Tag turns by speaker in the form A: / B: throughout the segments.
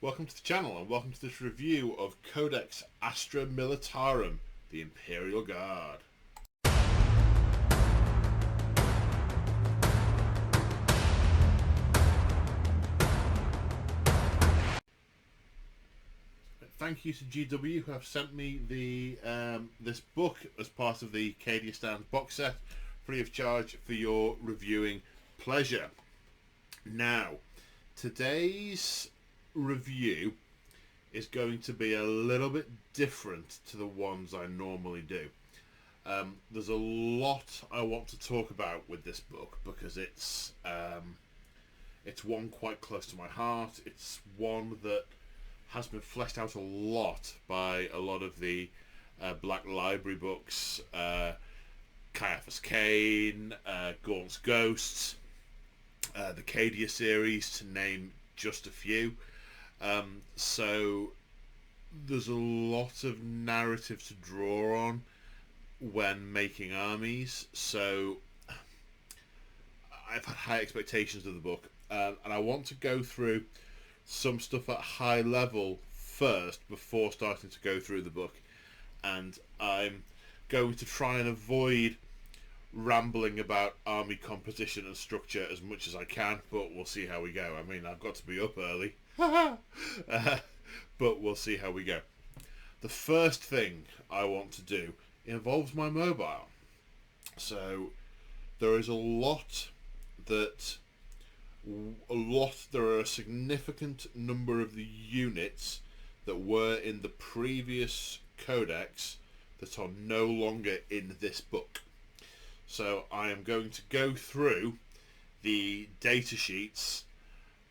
A: Welcome to the channel and welcome to this review of Codex Astra Millitarum, the Imperial Guard. Thank you to GW who have sent me the this book as part of the Cadia Stands box set, free of charge for your reviewing pleasure. Now, today's review is going to be a little bit different to the ones I normally do. There's a lot I want to talk about with this book because it's one quite close to my heart. It's one that has been fleshed out a lot by a lot of the Black Library books, Caiaphas Cain, Gaunt's Ghosts, the Cadia series, to name just a few. So there's a lot of narrative to draw on when making armies. So I've had high expectations of the book, and I want to go through some stuff at high level first before starting to go through the book, and I'm going to try and avoid rambling about army composition and structure as much as I can, but we'll see how we go. I mean, I've got to be up early, but we'll see how we go. The first thing I want to do involves my mobile. So there is there are a significant number of the units that were in the previous codex that are no longer in this book. So I am going to go through the data sheets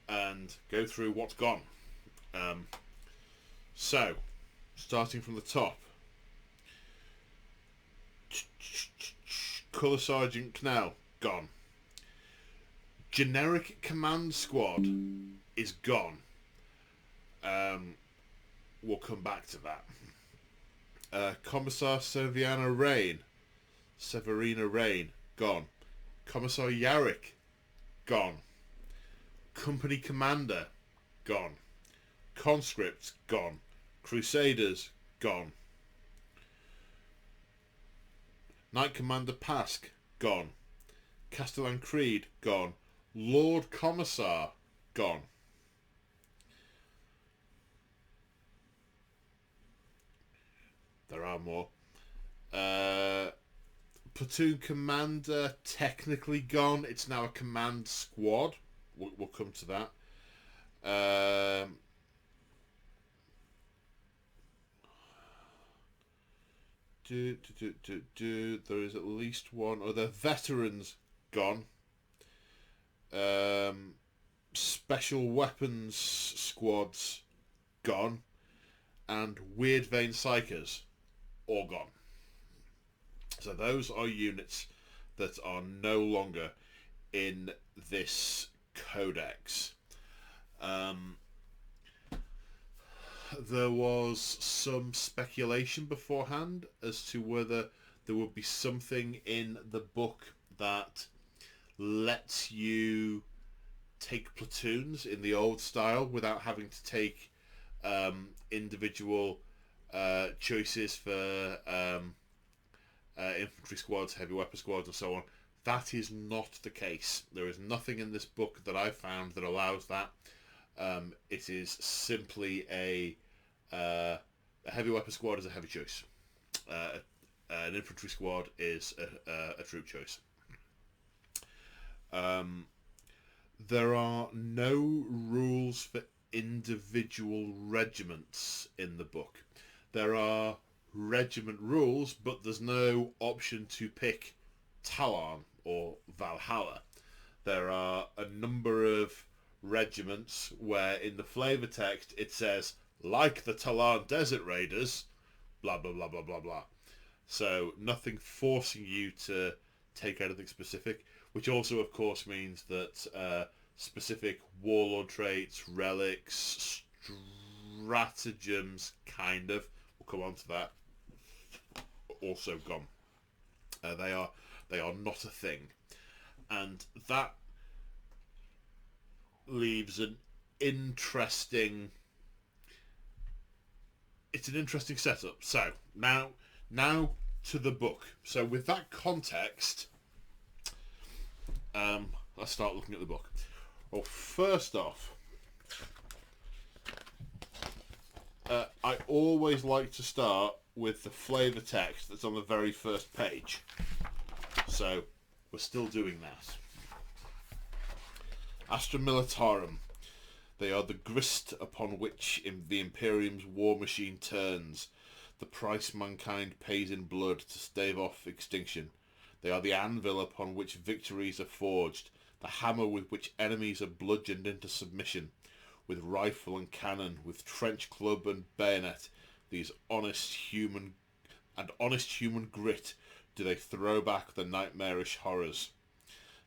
A: and go through what's gone. So, starting from the top. Colour Sergeant Knell, gone. Generic Command Squad is gone. We'll come back to that. Commissar Severina Rain, gone. Commissar Yarrick, gone. Company Commander, gone. Conscripts, gone. Crusaders, gone. Knight Commander Pask, gone. Castellan Creed, gone. Lord Commissar, gone. There are more. Platoon Commander, technically gone. It's now a command squad. We'll come to that. There is at least one. Oh, the veterans, gone. Special weapons squads, gone. And Weird Vein Psychers, all gone. So those are units that are no longer in this codex. There was some speculation beforehand as to whether there would be something in the book that lets you take platoons in the old style without having to take individual choices for infantry squads, heavy weapon squads, and so on. That is not the case. There is nothing in this book that I've found that allows that. It is simply a heavy weapon squad is a heavy choice. An infantry squad is a troop choice. There are no rules for individual regiments in the book. There are regiment rules, but there's no option to pick Talon or Valhalla. There are a number of regiments where in the flavor text it says, like the Talon Desert Raiders, blah blah blah blah blah blah. So nothing forcing you to take anything specific, which also of course means that specific warlord traits, relics, stratagems, kind of, we'll come on to that, also gone. They are not a thing, and that leaves an interesting it's an interesting setup. So now to the book. So with that context, let's start looking at the book. Well, first off, I always like to start with the flavour text that's on the very first page. So we're still doing that. Astra Millitarum. They are the grist upon which the Imperium's war machine turns, the price mankind pays in blood to stave off extinction. They are the anvil upon which victories are forged, the hammer with which enemies are bludgeoned into submission. With rifle and cannon, with trench club and bayonet, these honest human grit do they throw back the nightmarish horrors.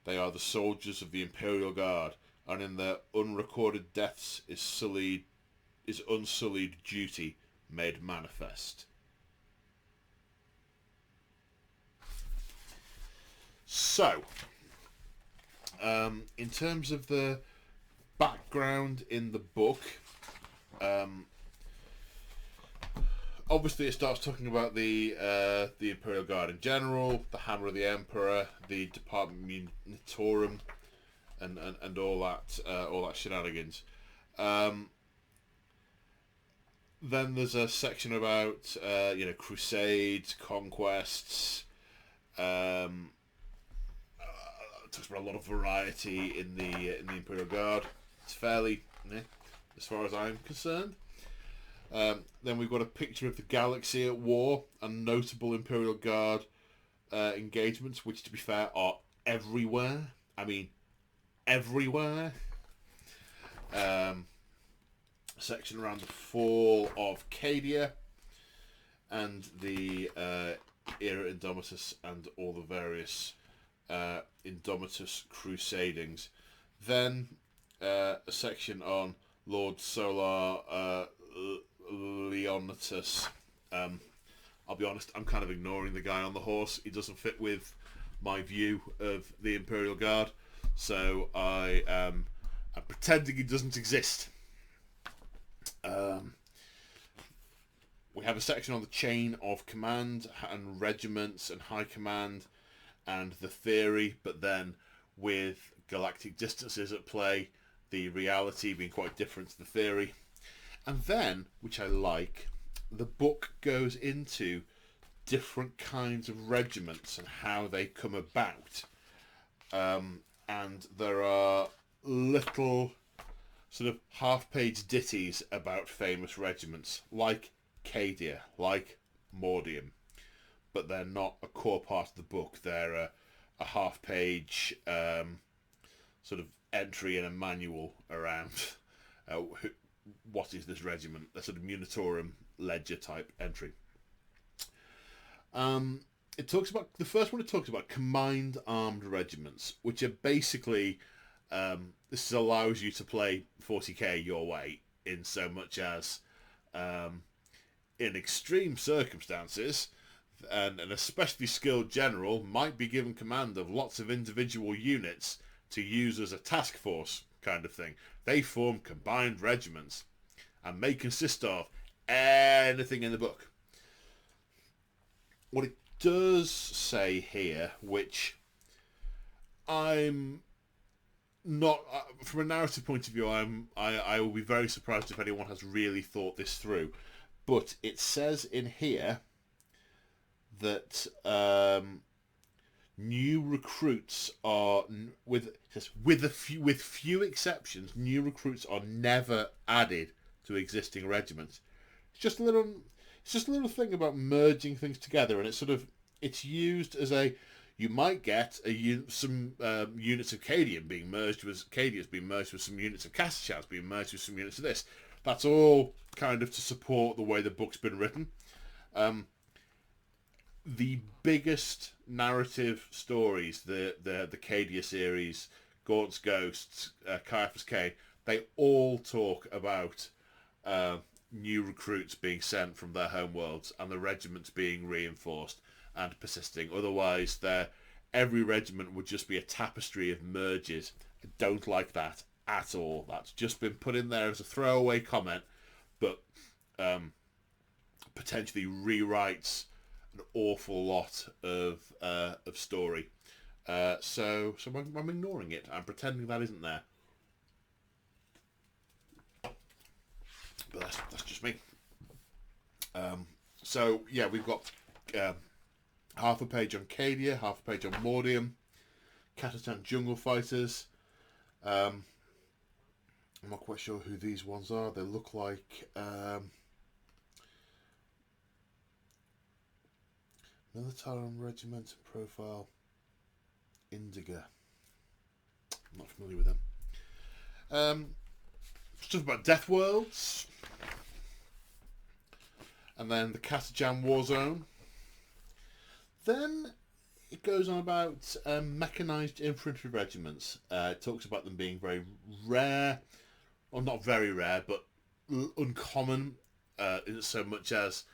A: They are the soldiers of the Imperial Guard, and in their unrecorded deaths is unsullied duty made manifest. So, in terms of the background in the book, obviously it starts talking about the Imperial Guard in general, the Hammer of the Emperor, the Department Millitarum, and all that shenanigans. Then there's a section about crusades, conquests. Talks about a lot of variety in the Imperial Guard. It's fairly, as far as I'm concerned. Then we've got a picture of the galaxy at war and notable Imperial Guard engagements, which, to be fair, are everywhere. I mean, everywhere. Section around the fall of Cadia and the era Indomitus and all the various Indomitus crusadings. Then a section on Lord Solar Leonatus. I'll be honest, I'm kind of ignoring the guy on the horse. He doesn't fit with my view of the Imperial Guard, so I'm pretending he doesn't exist. We have a section on the chain of command and regiments and high command and the theory, but then with galactic distances at play, the reality being quite different to the theory. And then, which I like, the book goes into different kinds of regiments and how they come about. And there are little sort of half-page ditties about famous regiments, like Cadia, like Mordium. But they're not a core part of the book. They're a half-page sort of entry in a manual around what is this regiment, a sort of Munitorum ledger type entry. It talks about, the first one it talks about combined armed regiments, which are basically, this allows you to play 40k your way, in so much as in extreme circumstances, and an especially skilled general might be given command of lots of individual units to use as a task force kind of thing. They form combined regiments and may consist of anything in the book. What it does say here, which I'm not, from a narrative point of view, I will be very surprised if anyone has really thought this through, but it says in here that new recruits are, with few exceptions, new recruits are never added to existing regiments. It's just a little thing about merging things together, and it's used as a, you might get some units of Cadian being merged with some units of Castichans being merged with some units of this. That's all kind of to support the way the book's been written. The biggest narrative stories, the Cadia series, Gaunt's Ghosts, Caiaphas Cain, they all talk about new recruits being sent from their home worlds and the regiments being reinforced and persisting. Otherwise, every regiment would just be a tapestry of merges. I don't like that at all. That's just been put in there as a throwaway comment, but potentially rewrites an awful lot of story. So I'm ignoring it. I'm pretending that isn't there. But that's just me. So yeah, we've got half a page on Cadia, half a page on Mordium, Kazakhstan Jungle Fighters. I'm not quite sure who these ones are. They look like Millitarum Regiment Profile Indiga. I'm not familiar with them. Stuff about Death Worlds. And then the Kazakhstan Warzone. Then it goes on about mechanised infantry regiments. It talks about them being very rare, or not very rare, but uncommon, in so much as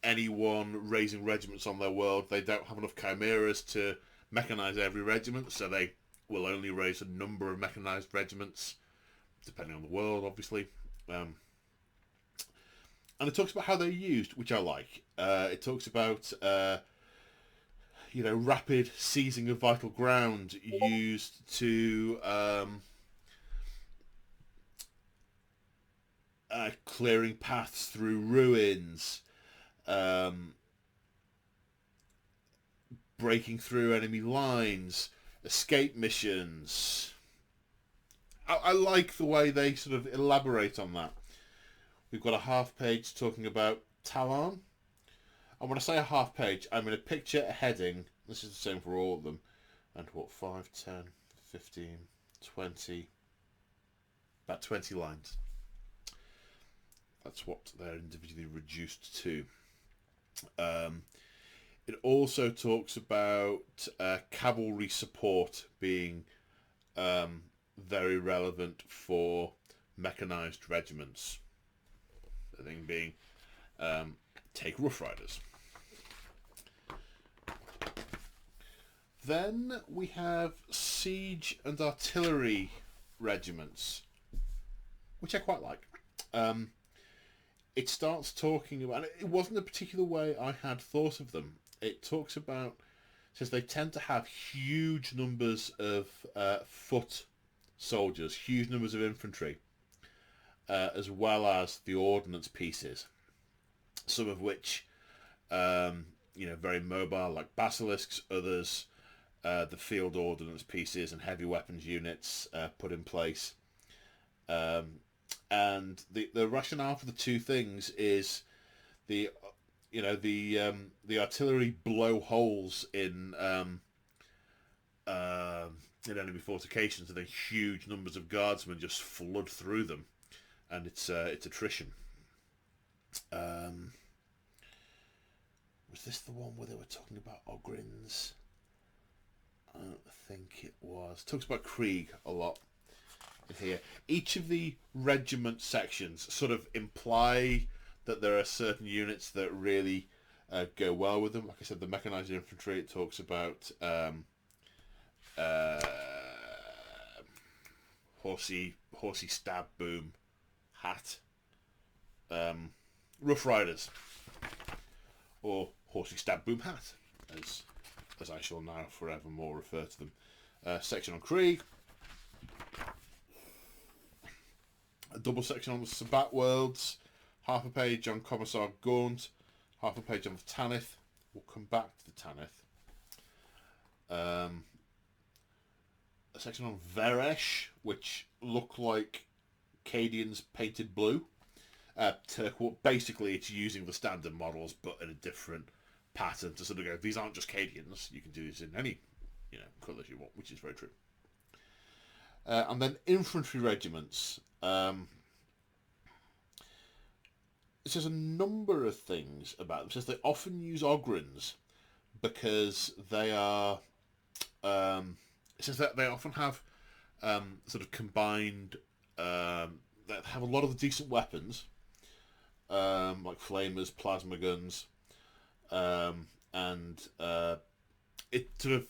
A: anyone raising regiments on their world, they don't have enough chimeras to mechanise every regiment, so they will only raise a number of mechanised regiments, depending on the world, obviously. And it talks about how they're used, which I like. It talks about, rapid seizing of vital ground used to clearing paths through ruins, breaking through enemy lines, escape missions. I like the way they sort of elaborate on that. We've got a half page talking about Talon. And when I say a half page, I mean a picture, a heading. This is the same for all of them. And what, 5, 10, 15, 20... about 20 lines. That's what they're individually reduced to. It also talks about cavalry support being very relevant for mechanised regiments. The thing being, take Rough Riders. Then we have siege and artillery regiments, which I quite like. It starts talking about, it wasn't a particular way I had thought of them. It talks about, says they tend to have huge numbers of foot soldiers, huge numbers of infantry, as well as the ordnance pieces, some of which, very mobile, like basilisks, others, the field ordnance pieces and heavy weapons units put in place. And the rationale for the two things is the artillery blow holes in enemy fortifications, and then huge numbers of guardsmen just flood through them, and it's attrition. Was this the one where they were talking about Ogryns? I don't think it was. It talks about Krieg a lot in here. Each of the regiment sections sort of imply that there are certain units that really go well with them. Like I said, the mechanised infantry, it talks about horsey stab boom hat. Rough Riders, or horsey stab boom hat, as I shall now forevermore refer to them. Section on Krieg. A double section on the Sabbat Worlds. Half a page on Commissar Gaunt. Half a page on the Tanith. We'll come back to the Tanith. A section on Veresh, which look like Cadians painted blue. Basically, it's using the standard models, but in a different pattern to sort of go, these aren't just Cadians. You can do this in any colours you want, which is very true. And then infantry regiments. It says a number of things about them. It says they often use Ogryns because they are... it says that they often have sort of combined... that have a lot of the decent weapons, like flamers, plasma guns, and it sort of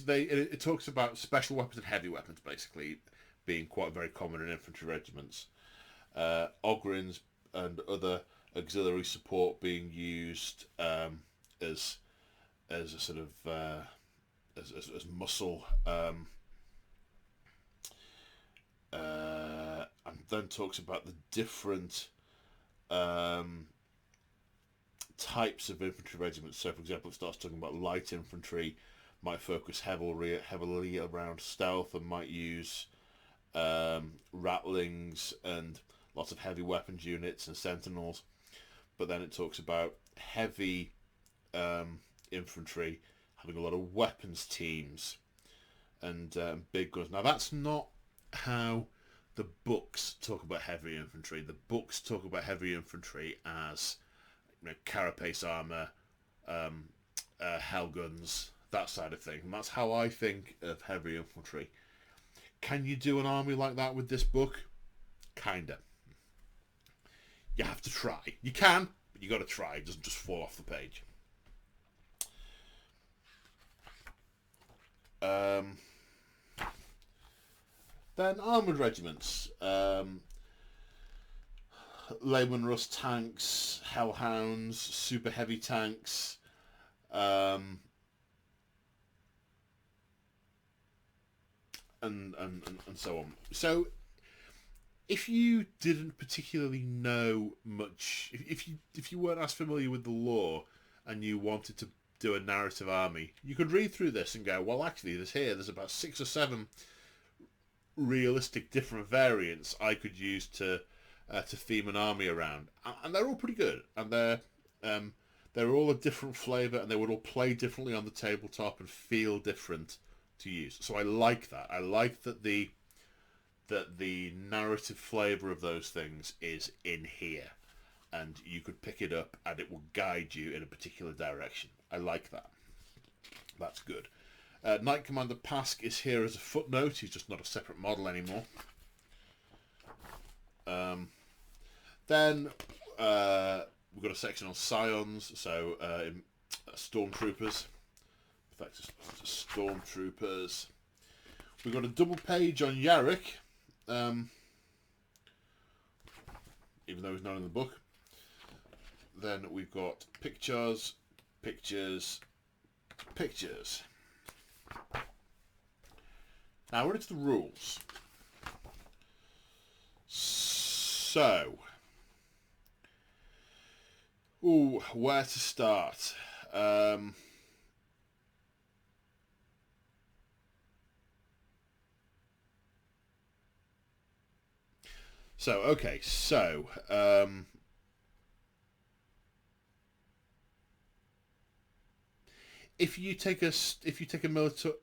A: it talks about special weapons and heavy weapons basically being quite very common in infantry regiments. Ogryns and other auxiliary support being used as a sort of as muscle, and then talks about the different types of infantry regiments. So, for example, it starts talking about light infantry might focus heavily around stealth and might use rattlings and lots of heavy weapons units and sentinels. But then it talks about heavy infantry having a lot of weapons teams and big guns. Now, that's not how the books talk about heavy infantry. The books talk about heavy infantry as, you know, carapace armor, hell guns, that side of thing. And that's how I think of heavy infantry. Can you do an army like that with this book? Kinda. You have to try. You can, but you got to try. It doesn't just fall off the page. Then armoured regiments. Lehman Russ tanks, hellhounds, super heavy tanks, and so on. So, if you didn't particularly know much, if you weren't as familiar with the lore and you wanted to do a narrative army, you could read through this and go, well, actually, there's about 6 or 7 realistic different variants I could use to theme an army around, and they're all pretty good, and they're all a different flavour, and they would all play differently on the tabletop and feel different to use. So I like that. I like that the narrative flavour of those things is in here, and you could pick it up and it will guide you in a particular direction. I like that. That's good. Knight Commander Pask is here as a footnote. He's just not a separate model anymore. Then we've got a section on scions, so stormtroopers. Stormtroopers. We've got a double page on Yarick, even though he's not in the book. Then we've got pictures. Now we're into the rules. So, where to start? If you take a military,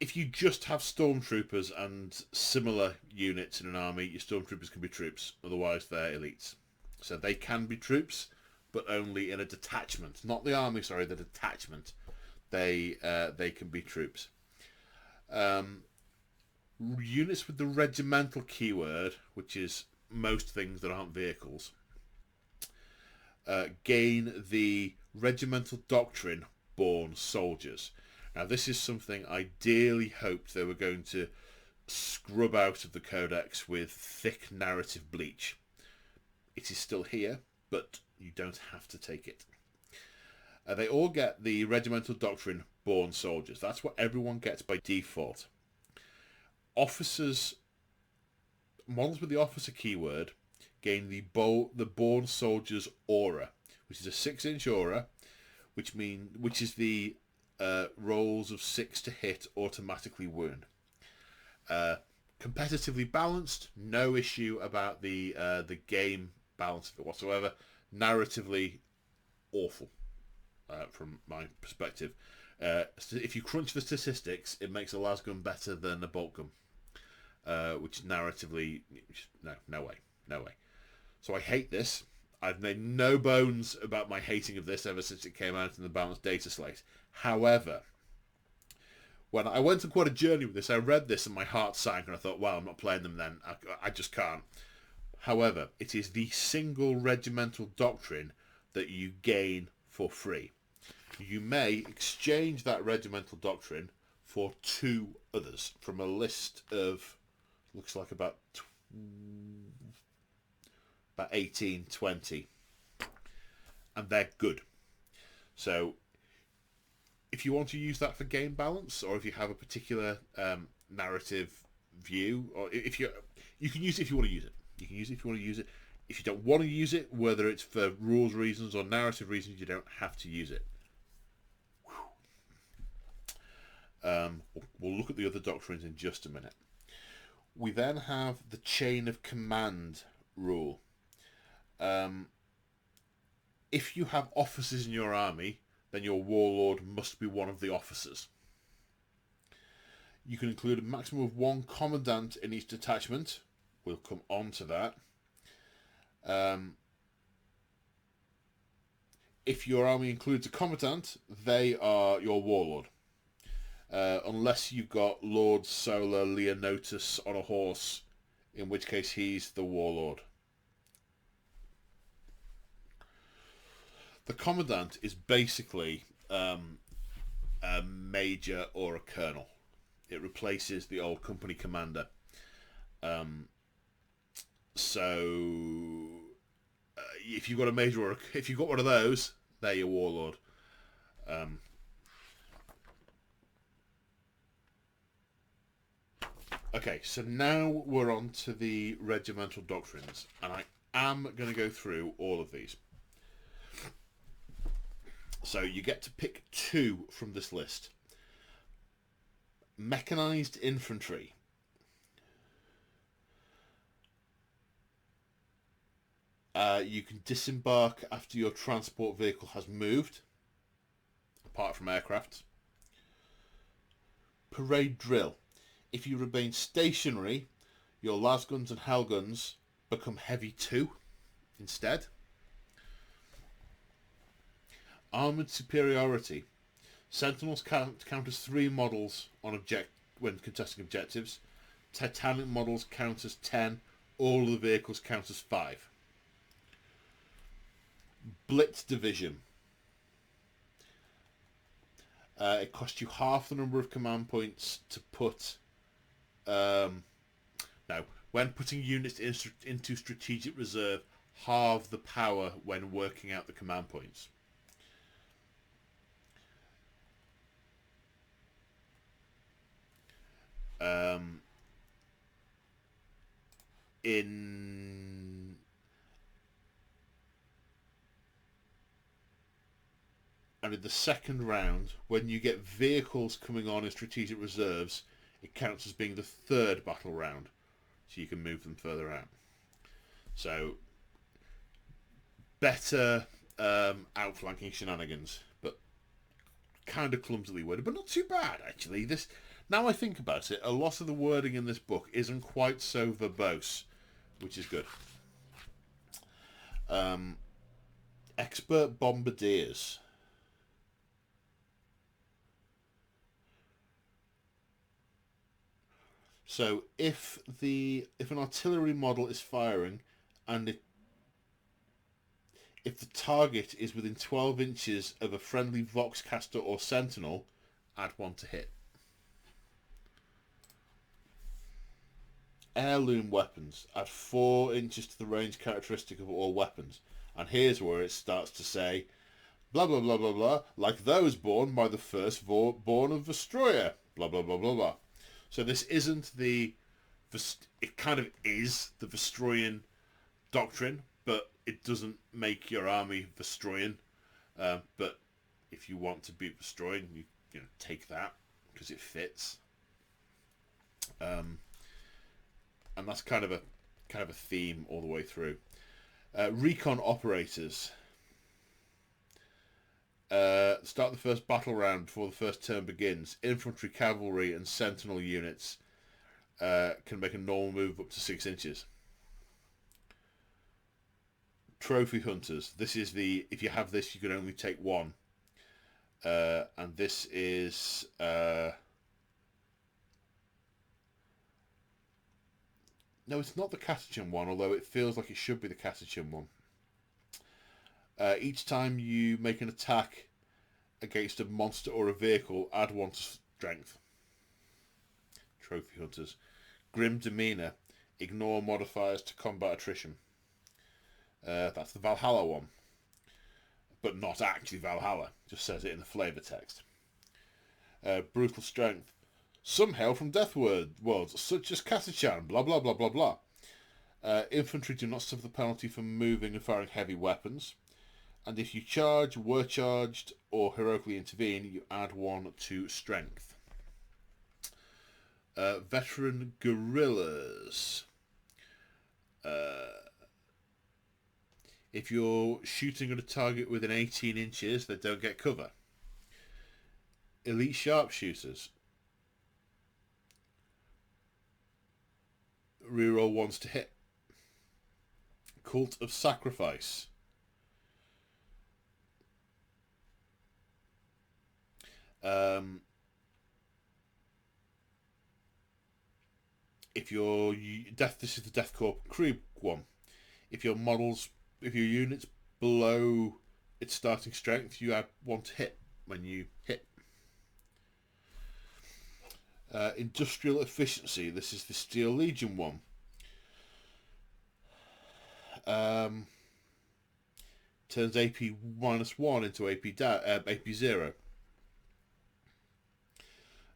A: if you just have stormtroopers and similar units in an army, your stormtroopers can be troops. Otherwise, they're elites. So they can be troops, but only in a detachment, not the army. Sorry, the detachment. They can be troops. Units with the regimental keyword, which is most things that aren't vehicles, gain the regimental doctrine born soldiers. Now, this is something I dearly hoped they were going to scrub out of the Codex with thick narrative bleach. It is still here, but you don't have to take it. They all get the regimental doctrine born soldiers. That's what everyone gets by default. Officers, models with the officer keyword, gain the born soldiers aura, which is a 6-inch aura, which is the rolls of 6 to hit automatically wound. Competitively balanced, no issue about the game balance of it whatsoever. Narratively awful, from my perspective. If you crunch the statistics, it makes a lasgun better than a bolt gun, which narratively, no way. So I hate this. I've made no bones about my hating of this ever since it came out in the balanced data slate. However, when I went on quite a journey with this, I read this and my heart sank, and I thought, wow, I'm not playing them then. I just can't. However, it is the single regimental doctrine that you gain for free. You may exchange that regimental doctrine for 2 others from a list of, looks like about about 18, 20, and they're good. So if you want to use that for game balance, or if you have a particular narrative view, or if you can use it if you want to use it. You can use it if you want to use it. If you don't want to use it, whether it's for rules reasons or narrative reasons, you don't have to use it. We'll look at the other doctrines in just a minute. We then have the chain of command rule. If you have officers in your army, then your warlord must be one of the officers. You can include a maximum of one commandant in each detachment. We'll come on to that. If your army includes a commandant, they are your warlord. Unless you've got Lord Solar Leonotus on a horse, in which case he's the warlord. The commandant is basically a major or a colonel. It replaces the old company commander. If you've got a major or if you've got one of those, they're your warlord. Okay, so now we're on to the regimental doctrines, and I am going to go through all of these. So you get to pick 2 from this list. Mechanized infantry. You can disembark after your transport vehicle has moved, apart from aircraft. Parade drill. If you remain stationary, your lasguns and hellguns become heavy 2 instead. Armoured superiority. Sentinels count as 3 models on when contesting objectives. Titanic models count as 10. All of the vehicles count as 5. Blitz division. It costs you half the number of command points to put. When putting units into strategic reserve, halve the power when working out the command points. In the second round, when you get vehicles coming on in strategic reserves, it counts as being the 3rd battle round, so you can move them further out. So better outflanking shenanigans, but kind of clumsily worded, but not too bad actually. Now I think about it, a lot of the wording in this book isn't quite so verbose, which is good. Expert bombardiers. So if an artillery model is firing, and if the target is within 12 inches of a friendly Voxcaster or Sentinel, add 1 to hit. Heirloom weapons. Add 4 inches to the range characteristic of all weapons. And here's where it starts to say, blah blah blah blah blah, like those born by the first born of Vestroia, blah blah blah blah blah. So this isn't it kind of is the Vestroian doctrine, but it doesn't make your army Vestroian. But if you want to be Vestroian, you take that because it fits. And that's kind of a theme all the way through. Recon operators. Start the first battle round before the first turn begins. Infantry, cavalry, and sentinel units can make a normal move up to 6 inches. Trophy hunters. This is if you have this, you can only take 1. And this is no, it's not the Catachin one, although it feels like it should be the Catachin one. Each time you make an attack against a monster or a vehicle, add 1 to strength. Trophy hunters. Grim demeanor. Ignore modifiers to combat attrition. That's the Valhalla one, but not actually Valhalla. Just says it in the flavor text. Brutal strength. Some hail from death worlds, such as Katachan, blah blah blah blah blah. Infantry do not suffer the penalty for moving and firing heavy weapons. And if you charge, were charged, or heroically intervene, you add 1 to strength. Veteran guerrillas. If you're shooting at a target within 18 inches, they don't get cover. Elite sharpshooters. Reroll 1s to hit. Cult of Sacrifice. If your this is the Death Corps crew one. If your unit's below its starting strength, you add 1 to hit when you hit. Industrial efficiency. This is the Steel Legion one. Turns AP -1 into AP 0.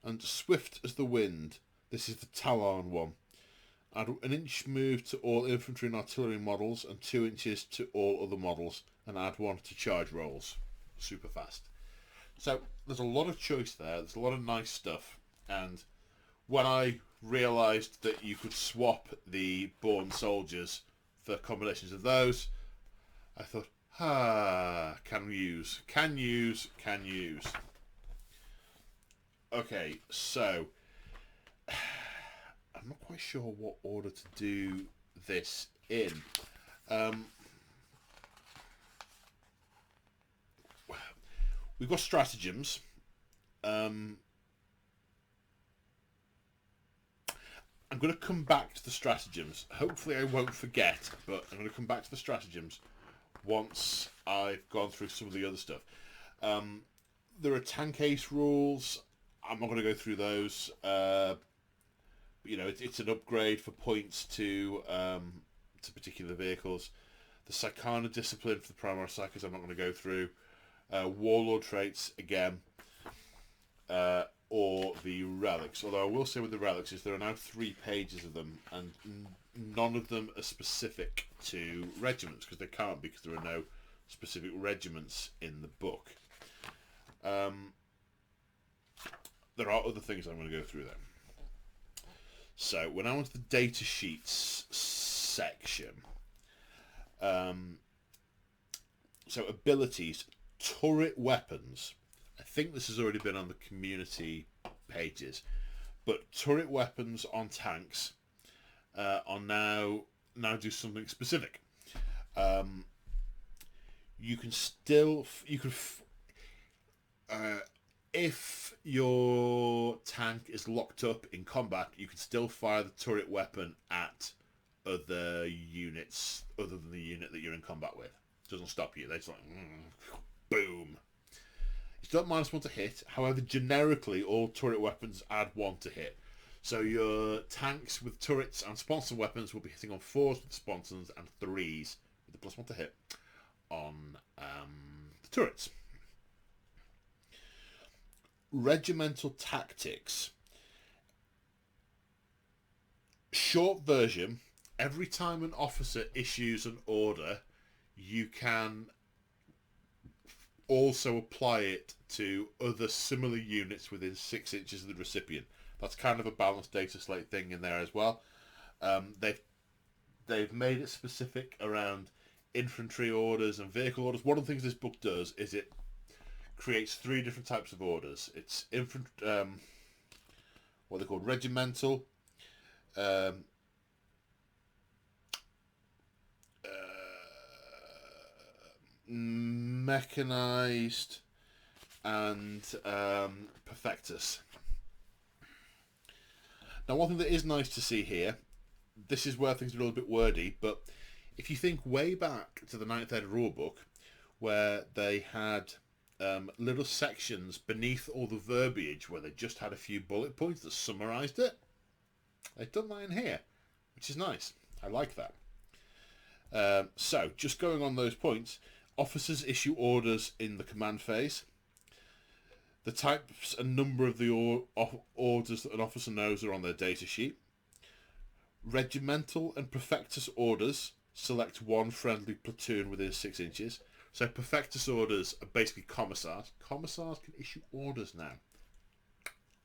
A: And Swift as the Wind. This is the Talon one. Add an inch move to all infantry and artillery models and 2 inches to all other models, and add 1 to charge rolls. Super fast. So there's a lot of choice there. There's a lot of nice stuff. And when I realised that you could swap the Born Soldiers for combinations of those, I thought, can use. Okay, so I'm not quite sure what order to do this in. We've got stratagems. I'm going to come back to the stratagems. Hopefully I won't forget, but I'm going to come back to the stratagems once I've gone through some of the other stuff. There are tank ace rules. I'm not going to go through those. It's an upgrade for points to particular vehicles. The Psychana discipline for the primary psychers I'm not going to go through. Warlord traits again. Or the relics. Although I will say with the relics is there are now 3 pages of them, and none of them are specific to regiments, because they can't, because there are no specific regiments in the book. There are other things I'm going to go through there. So when I went to the data sheets section, so abilities, turret weapons. I think this has already been on the community pages, but turret weapons on tanks are now do something specific. If your tank is locked up in combat, you can still fire the turret weapon at other units other than the unit that you're in combat with. It doesn't stop you. They just boom. It's not -1 to hit. However, generically, all turret weapons add 1 to hit. So your tanks with turrets and sponsor weapons will be hitting on 4s with the sponsons and 3s with the +1 to hit on the turrets. Regimental tactics. Short version. Every time an officer issues an order, you can also apply it to other similar units within 6 inches of the recipient. That's kind of a balanced data slate thing in there as well. They've made it specific around infantry orders and vehicle orders. One of the things this book does is it creates 3 different types of orders. It's what they're called regimental, mechanized, and perfectus. Now, one thing that is nice to see here, this is where things are a little bit wordy, but if you think way back to the 9th Ed rulebook, where they had little sections beneath all the verbiage where they just had a few bullet points that summarised it, they've done that in here, which is nice. I like that. So, just going on those points, officers issue orders in the command phase. The types and number of the orders that an officer knows are on their data sheet. Regimental and Prefectus orders select one friendly platoon within 6 inches. So Prefectus orders are basically commissars. Commissars can issue orders now.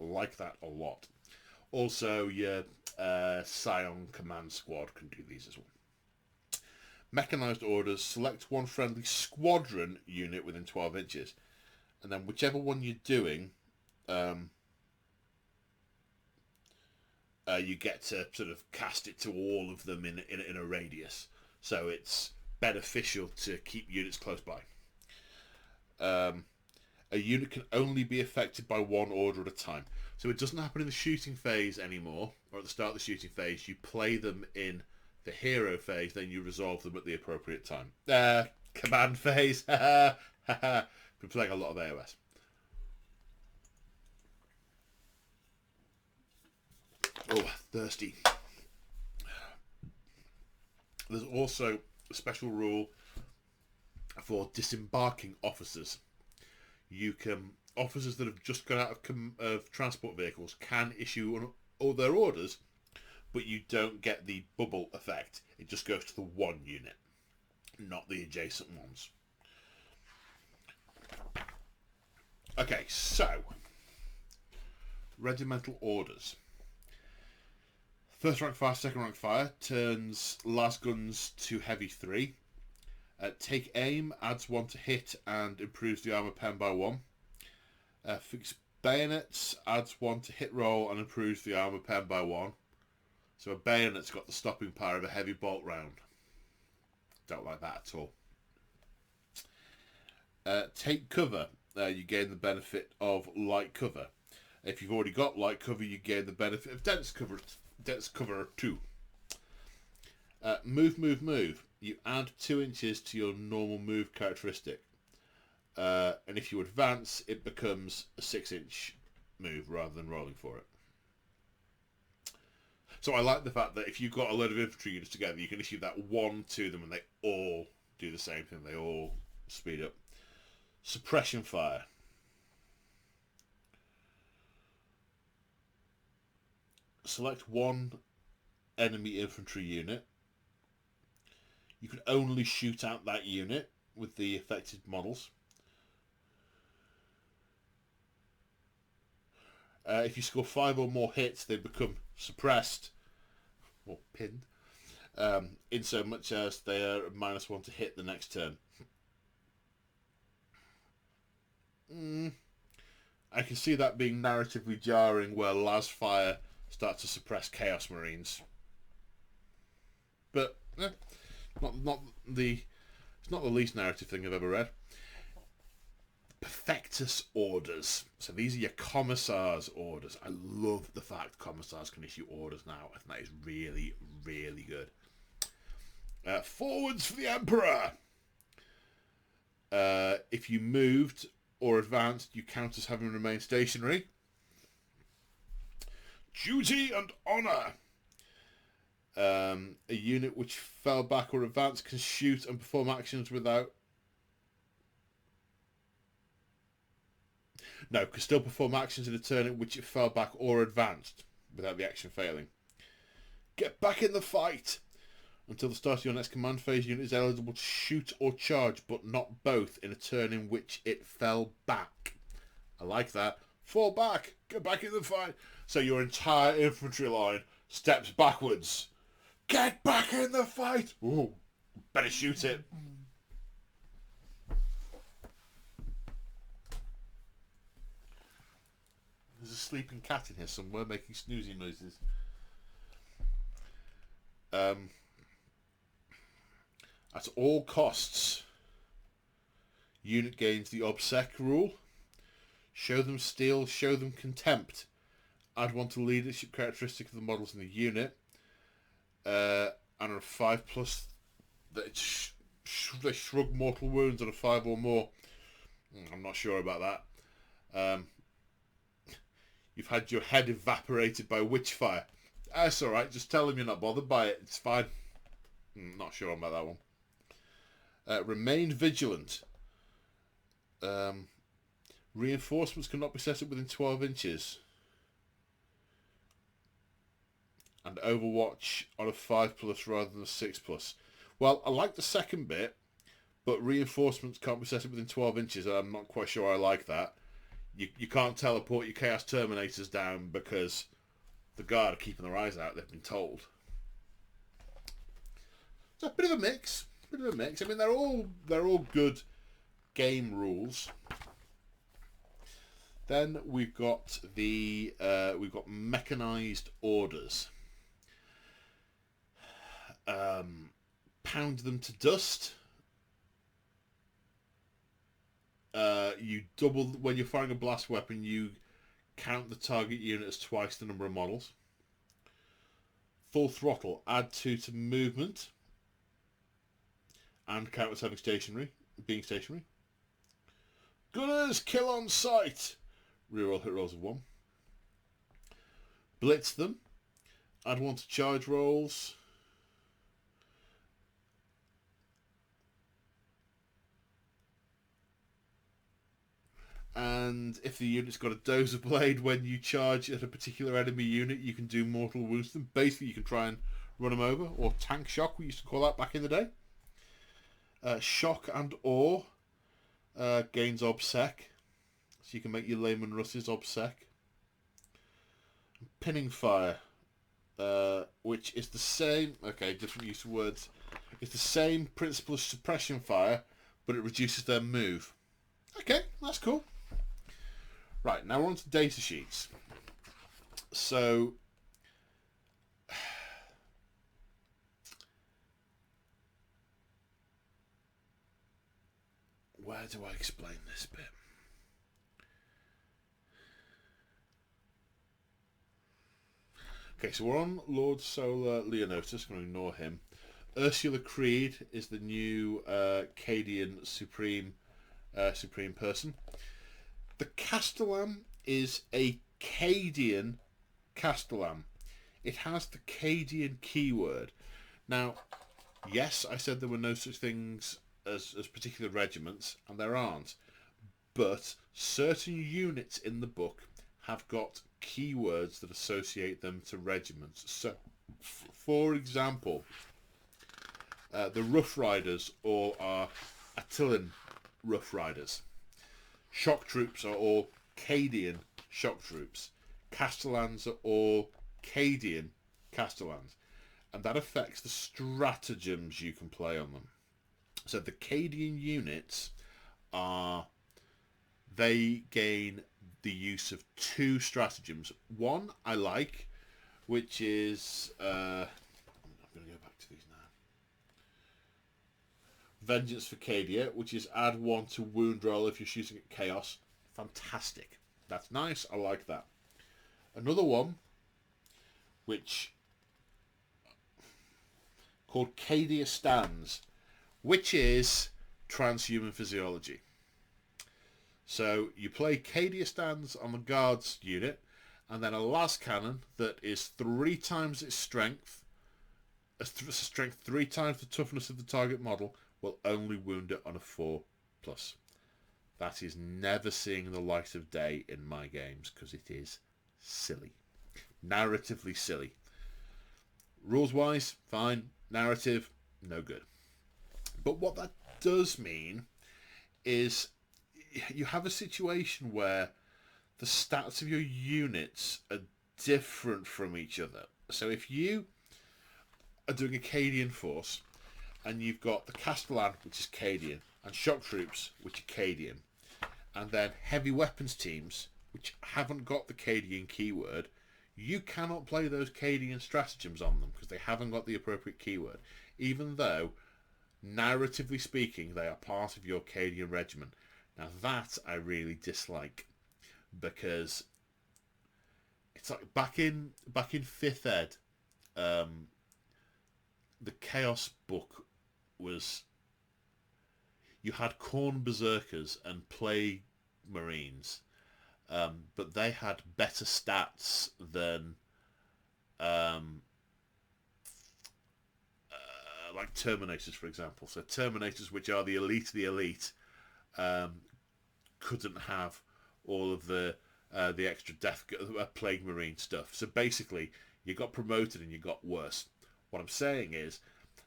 A: I like that a lot. Also, your Scion Command Squad can do these as well. Mechanized orders select one friendly squadron unit within 12 inches. And then whichever one you're doing, you get to sort of cast it to all of them in a radius. So it's beneficial to keep units close by. A unit can only be affected by one order at a time. So it doesn't happen in the shooting phase anymore, or at the start of the shooting phase. You play them in the hero phase, then you resolve them at the appropriate time. Command phase. Been playing a lot of AOS. Oh, thirsty. There's also a special rule for disembarking officers. Officers that have just got out of transport vehicles can issue all their orders, but you don't get the bubble effect. It just goes to the one unit, not the adjacent ones. Okay, so regimental orders. First rank fire, second rank fire turns las guns to heavy 3. Take aim adds 1 to hit and improves the armor pen by 1. Fixed bayonets adds 1 to hit roll and improves the armor pen by 1. So a bayonet's got the stopping power of a heavy bolt round. Don't like that at all. Take cover. You gain the benefit of light cover. If you've already got light cover, you gain the benefit of dense cover 2. Move. You add 2 inches to your normal move characteristic. And if you advance, it becomes a 6-inch move rather than rolling for it. So I like the fact that if you've got a load of infantry units together, you can issue that 1 to them and they all do the same thing. They all speed up. Suppression fire. Select one enemy infantry unit. You can only shoot out that unit with the affected models. If you score 5 or more hits, they become suppressed or pinned, in so much as they are -1 to hit the next turn. I can see that being narratively jarring, where las fire starts to suppress Chaos Marines, but not the least narrative thing I've ever read. Perfectus orders. So these are your commissars' orders. I love the fact commissars can issue orders now. I think that is really, really good. Forwards for the Emperor. If you moved or advanced, you count as having remained stationary. Duty and honour. A unit which fell back or advanced can shoot and perform actions without... No, can still perform actions in a turn in which it fell back or advanced without the action failing. Get back in the fight. Until the start of your next command phase, unit is eligible to shoot or charge, but not both, in a turn in which it fell back. I like that. Fall back. Get back in the fight. So your entire infantry line steps backwards. Get back in the fight. Ooh, better shoot it. There's a sleeping cat in here somewhere making snoozing noises. At all costs, unit gains the obsec rule. Show them steel, show them contempt. Add 1 to leadership characteristic of the models in the unit. And on a 5+, they shrug mortal wounds on a 5 or more. I'm not sure about that. You've had your head evaporated by witchfire. That's alright, just tell them you're not bothered by it. It's fine. Not sure about that one. Remain vigilant. Reinforcements cannot be set up within 12 inches. And Overwatch on a 5+ rather than a 6+. Well, I like the second bit, but reinforcements can't be set up within 12 inches, and I'm not quite sure I like that. You can't teleport your Chaos Terminators down because the guard are keeping their eyes out, they've been told. It's a bit of a mix. I mean, they're all good game rules. Then we've got mechanized orders. Pound them to dust. You double when you're firing a blast weapon. You count the target unit as twice the number of models. Full throttle. Add 2 to movement. And count as being stationary. Gunners, kill on sight. Reroll hit rolls of 1. Blitz them. Add 1 to charge rolls. And if the unit's got a dozer blade, when you charge at a particular enemy unit, you can do mortal wounds to them. Basically, you can try and run them over, or tank shock, we used to call that back in the day. Shock and awe gains obsec, so you can make your layman russes obsec. Pinning fire, which is the same. Okay, different use of words. It's the same principle as suppression fire, but it reduces their move. Okay, that's cool. Right, now we're on to data sheets. So, where do I explain this bit? Okay, so we're on Lord Solar Leonotus. I'm going to ignore him. Ursula Creed is the new Cadian Supreme person. The Castellan is a Cadian Castellan. It has the Cadian keyword. Now, yes, I said there were no such things as particular regiments, and there aren't. But certain units in the book have got keywords that associate them to regiments. So, for example, the Rough Riders all are Attilan Rough Riders. Shock troops are all Cadian shock troops. Castellans are all Cadian Castellans. And that affects the stratagems you can play on them. So the Cadian units they gain the use of 2 stratagems. One I like, which is I'm going to go back to these now. Vengeance for Cadia, which is add 1 to wound roll if you're shooting at chaos. Fantastic. That's nice. I like that. Another one, which called Cadia Stands, which is transhuman physiology. So you play Cadia Stands on the guards unit, and then a las cannon that is 3 times its strength, strength 3 times the toughness of the target model, will only wound it on a 4+. That is never seeing the light of day in my games because it is silly. Narratively silly. Rules-wise, fine. Narrative, no good. But what that does mean is you have a situation where the stats of your units are different from each other. So if you are doing a Cadian force, and you've got the Castellan, which is Cadian, and shock troops, which are Cadian, and then heavy weapons teams, which haven't got the Cadian keyword, you cannot play those Cadian stratagems on them because they haven't got the appropriate keyword, even though, narratively speaking, they are part of your Cadian regiment. Now that I really dislike, because it's like back in 5th Ed, the Chaos book was, you had Khorne Berserkers and Plague Marines, but they had better stats than like Terminators, for example. So Terminators, which are the elite, couldn't have all of the extra Plague Marine stuff. So basically, you got promoted and you got worse. What I'm saying is,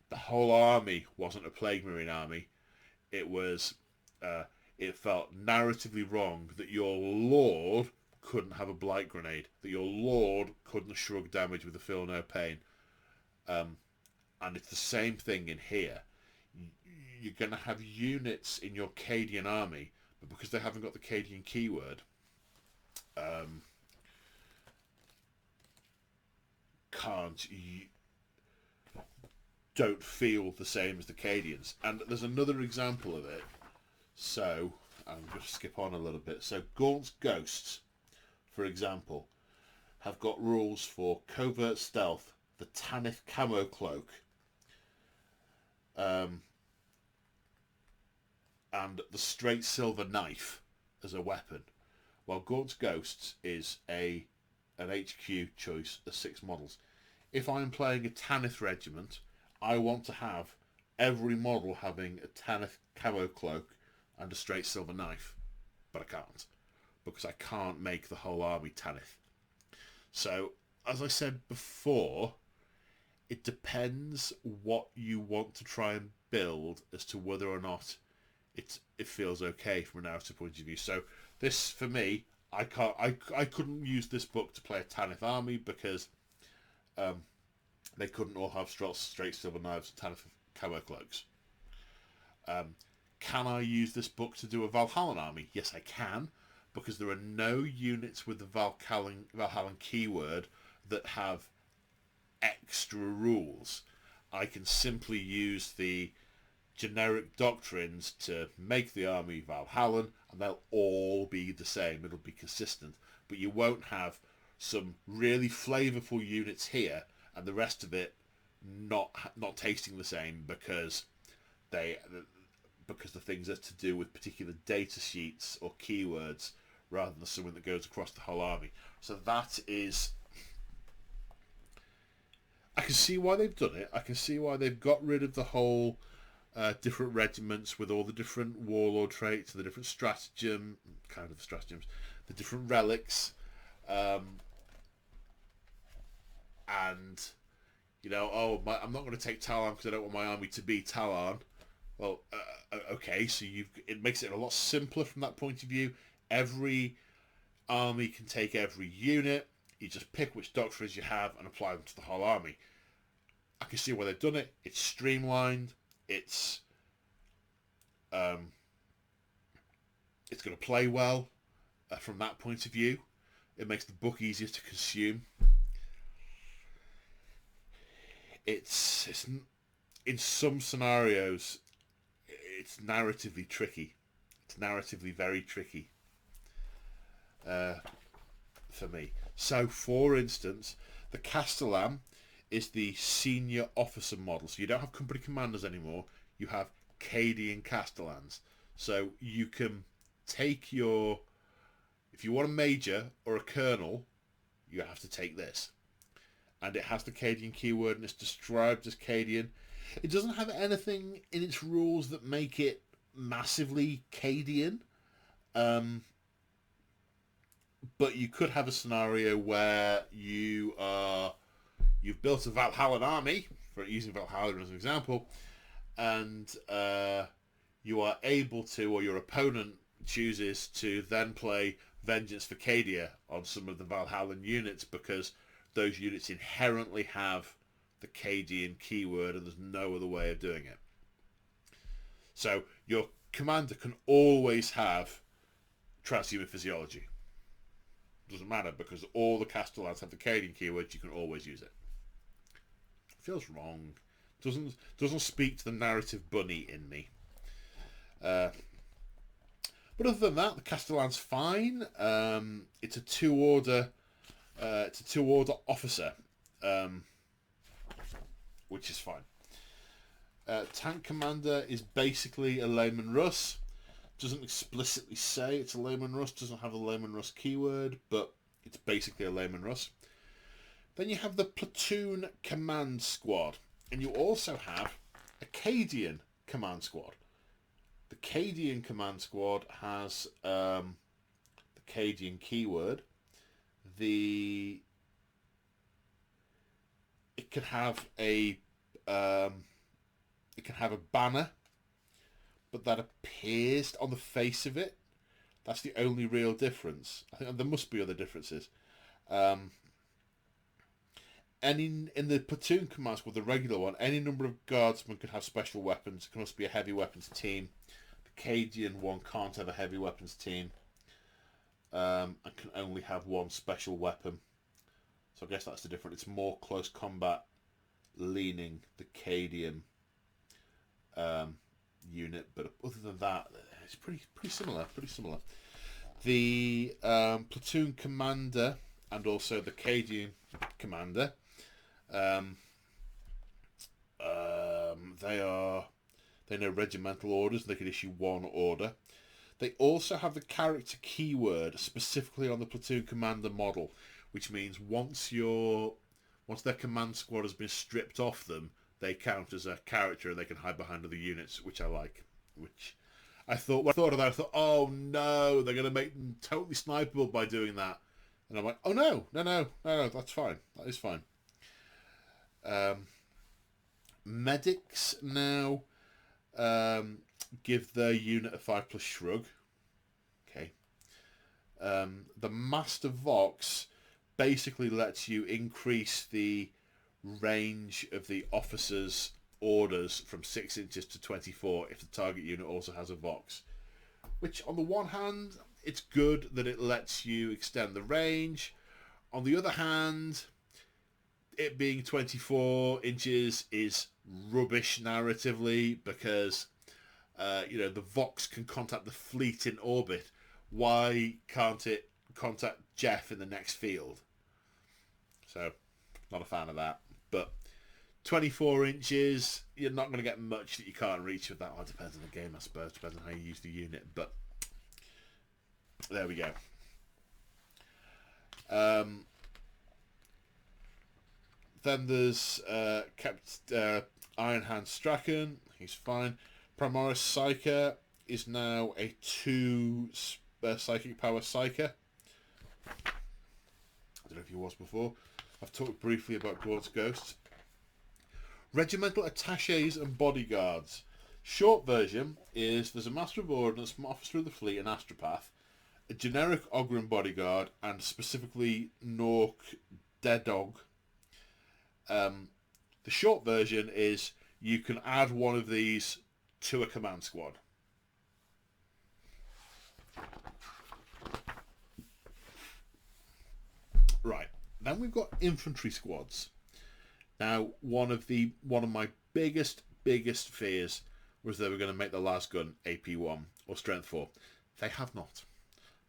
A: the whole army wasn't a Plague Marine army. It was, it felt narratively wrong that your lord couldn't have a Blight Grenade, that your lord couldn't shrug damage with a Feel No Pain. And it's the same thing in here. You're going to have units in your Cadian army, but because they haven't got the Cadian keyword, don't feel the same as the Cadians. And there's another example of it. So, I'm going to skip on a little bit. So, Gaunt's Ghosts, for example, have got rules for Covert Stealth, the Tanith Camo Cloak, and the Straight Silver Knife as a weapon. While Gaunt's Ghosts is an HQ choice of 6 models. If I'm playing a Tanith regiment, I want to have every model having a Tanith Camo Cloak and a Straight Silver Knife. But I can't, because I can't make the whole army Tanith. So, as I said before, it depends what you want to try and build as to whether or not it feels okay from a narrative point of view. So this, for me, I couldn't use this book to play a Tanith army because they couldn't all have straight silver knives and Tanith camo cloaks. Can I use this book to do a Valhallan army? Yes, I can, because there are no units with the Valhallan keyword that have extra rules. I can simply use the generic doctrines to make the army Valhallan, and they'll all be the same. It'll be consistent, but you won't have some really flavourful units here and the rest of it not tasting the same because the things are to do with particular data sheets or keywords rather than something that goes across the whole army. So that is, I can see why they've done it. I can see why they've got rid of the whole different regiments with all the different warlord traits, the different stratagems, the different relics, and I'm not going to take Talon because I don't want my army to be Talon. Well, okay, so it makes it a lot simpler from that point of view. Every army can take every unit. You just pick which doctrines you have and apply them to the whole army. I can see why they've done it. It's streamlined. It's going to play well from that point of view. It makes the book easier to consume. It's in some scenarios, it's narratively tricky. It's narratively very tricky for me. So, for instance, the Castellan is the senior officer model. So you don't have company commanders anymore. You have Cadian Castellans. So you can take if you want a major or a colonel, you have to take this. And it has the Cadian keyword and it's described as Cadian. It doesn't have anything in its rules that make it massively Cadian. But you could have a scenario where you've built a Valhallan army, for using Valhalla as an example, and you are able to, or your opponent chooses to then play Vengeance for Cadia on some of the Valhallan units because those units inherently have the Cadian keyword and there's no other way of doing it. So your commander can always have transhuman physiology. Doesn't matter because all the Castellans have the Cadian keyword. You can always use it. Feels wrong. Doesn't speak to the narrative bunny in me. But other than that, the Castellan's fine. It's a two-order officer, which is fine. Tank commander is basically a Layman Russ. Doesn't explicitly say it's a Layman Russ. Doesn't have a Layman Russ keyword, but it's basically a Layman Russ. Then you have the platoon command squad, and you also have Acadian command squad. The Cadian command squad has the Cadian keyword. It can have a banner, but that appears on the face of it. That's the only real difference. I think there must be other differences. In the platoon command squad, the regular one, any number of guardsmen can have special weapons. It can also be a heavy weapons team. The Cadian one can't have a heavy weapons team, and can only have one special weapon. So I guess that's the difference. It's more close combat leaning, the Cadian unit, but other than that, it's pretty similar. The platoon commander and also the Cadian commander, they know regimental orders. They can issue one order. They also have the character keyword specifically on the platoon commander model, which means once their command squad has been stripped off them, they count as a character and they can hide behind other units, which I like. Which when I thought of that, I thought, oh no, they're going to make them totally snipeable by doing that. And I'm like, oh no, that's fine. That is fine. Medics now give their unit a 5+ shrug. Okay. The Master Vox basically lets you increase the range of the officer's orders from 6 inches to 24 if the target unit also has a Vox. Which, on the one hand, it's good that it lets you extend the range. On the other hand, it being 24 inches is rubbish narratively because, the Vox can contact the fleet in orbit. Why can't it contact Jeff in the next field? So, not a fan of that. But 24 inches, you're not going to get much that you can't reach with that. Well, it depends on the game, I suppose. Depends on how you use the unit. But there we go. Then there's Iron Hand Strachan. He's fine. Primaris Psyker is now a 2 psychic power Psyker. I don't know if he was before. I've talked briefly about Gaunt's Ghosts. Regimental Attaches and Bodyguards. Short version is there's a Master of Ordnance, Officer of the Fleet, and Astropath, a generic Ogren Bodyguard, and specifically Nork Dedog. The short version is you can add one of these to a command squad. Right. Then we've got infantry squads. Now, one of my biggest fears was they were going to make the last gun AP1 or Strength 4. They have not.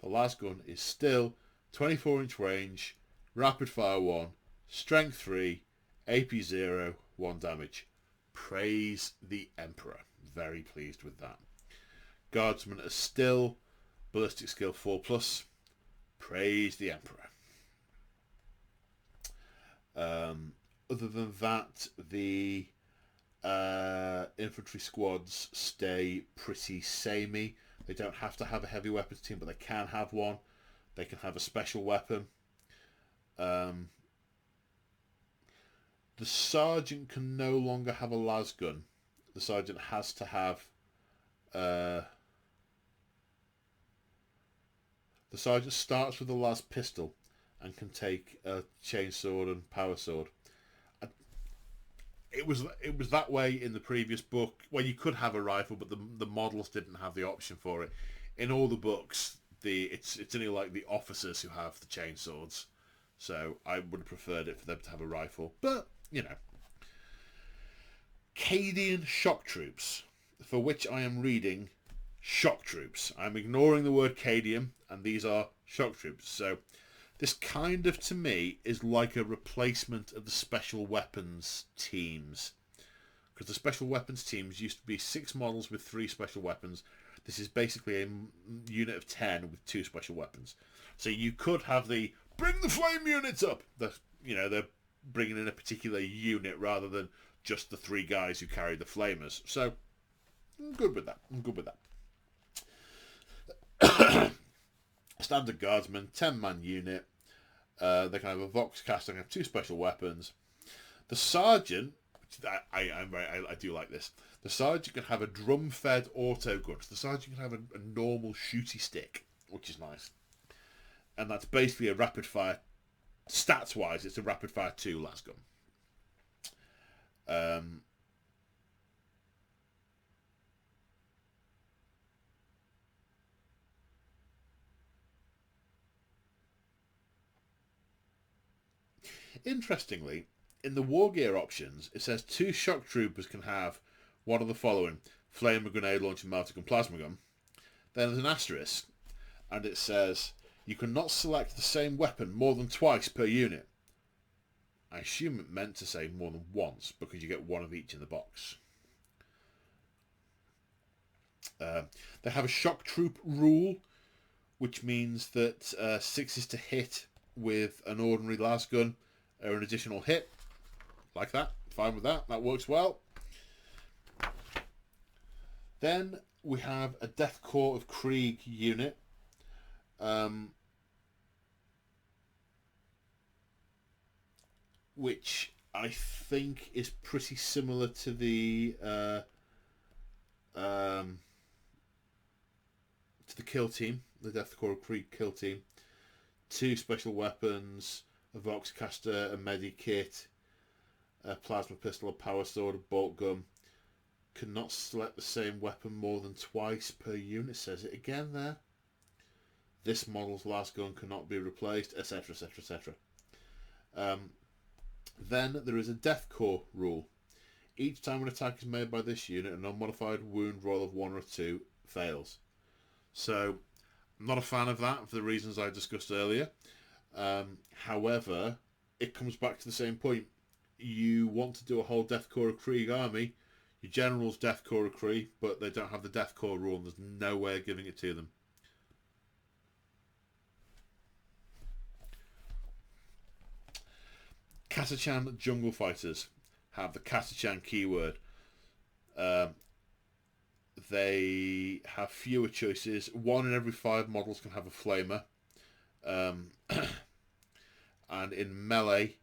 A: The last gun is still 24-inch range, rapid fire 1, Strength 3, AP 0, 1 damage. Praise the Emperor. Very pleased with that. Guardsmen are still ballistic skill 4+. Praise the Emperor. Other than that, the infantry squads stay pretty samey. They don't have to have a heavy weapons team, but they can have one. They can have a special weapon. The sergeant can no longer have a las gun. The sergeant has to have... the sergeant starts with a las pistol and can take a chainsword and power sword. It was that way in the previous book. Well, you could have a rifle, but the models didn't have the option for it. In all the books, it's only like the officers who have the chainswords. So I would have preferred it for them to have a rifle. But, Cadian shock troops, for which I am reading shock troops. I'm ignoring the word Cadian, and these are shock troops. So this kind of, to me, is like a replacement of the special weapons teams. Because the special weapons teams used to be 6 models with 3 special weapons. This is basically a unit of 10 with 2 special weapons. So you could have the bring the flame units up. The bringing in a particular unit rather than just the 3 guys who carry the flamers. So I'm good with that. Standard guardsman, 10-man unit. They can have a Vox caster and have 2 special weapons. The sergeant, I do like this. The sergeant can have a drum-fed auto gun. So the sergeant can have a normal shooty stick, which is nice. And that's basically a rapid fire. Stats-wise, it's a rapid fire 2 las gun. Interestingly, in the war gear options, it says 2 shock troopers can have one of the following: flamer, grenade launcher, melter gun, plasma gun. Then there's an asterisk, and it says you cannot select the same weapon more than twice per unit. I assume it meant to say more than once, because you get one of each in the box. They have a shock troop rule, which means that 6s to hit with an ordinary las gun are an additional hit. Like that. Fine with that. That works well. Then we have a Death Corps of Krieg unit. Which I think is pretty similar to the kill team, the Death Corps of Krieg kill team. 2 special weapons, a Vox caster, a medikit, a plasma pistol, a power sword, a bolt gun. Cannot select the same weapon more than twice per unit. Says it again there. This model's las gun cannot be replaced, etc, etc, etc. Then there is a Death Corps rule. Each time an attack is made by this unit, an unmodified wound roll of 1 or 2 fails. So, I'm not a fan of that for the reasons I discussed earlier. However, it comes back to the same point. You want to do a whole Death Corps of Krieg army. Your general's Death Corps of Krieg, but they don't have the Death Corps rule, and there's no way of giving it to them. Katachan Jungle Fighters have the Katachan keyword. They have fewer choices. 1 in every 5 models can have a flamer. And in melee,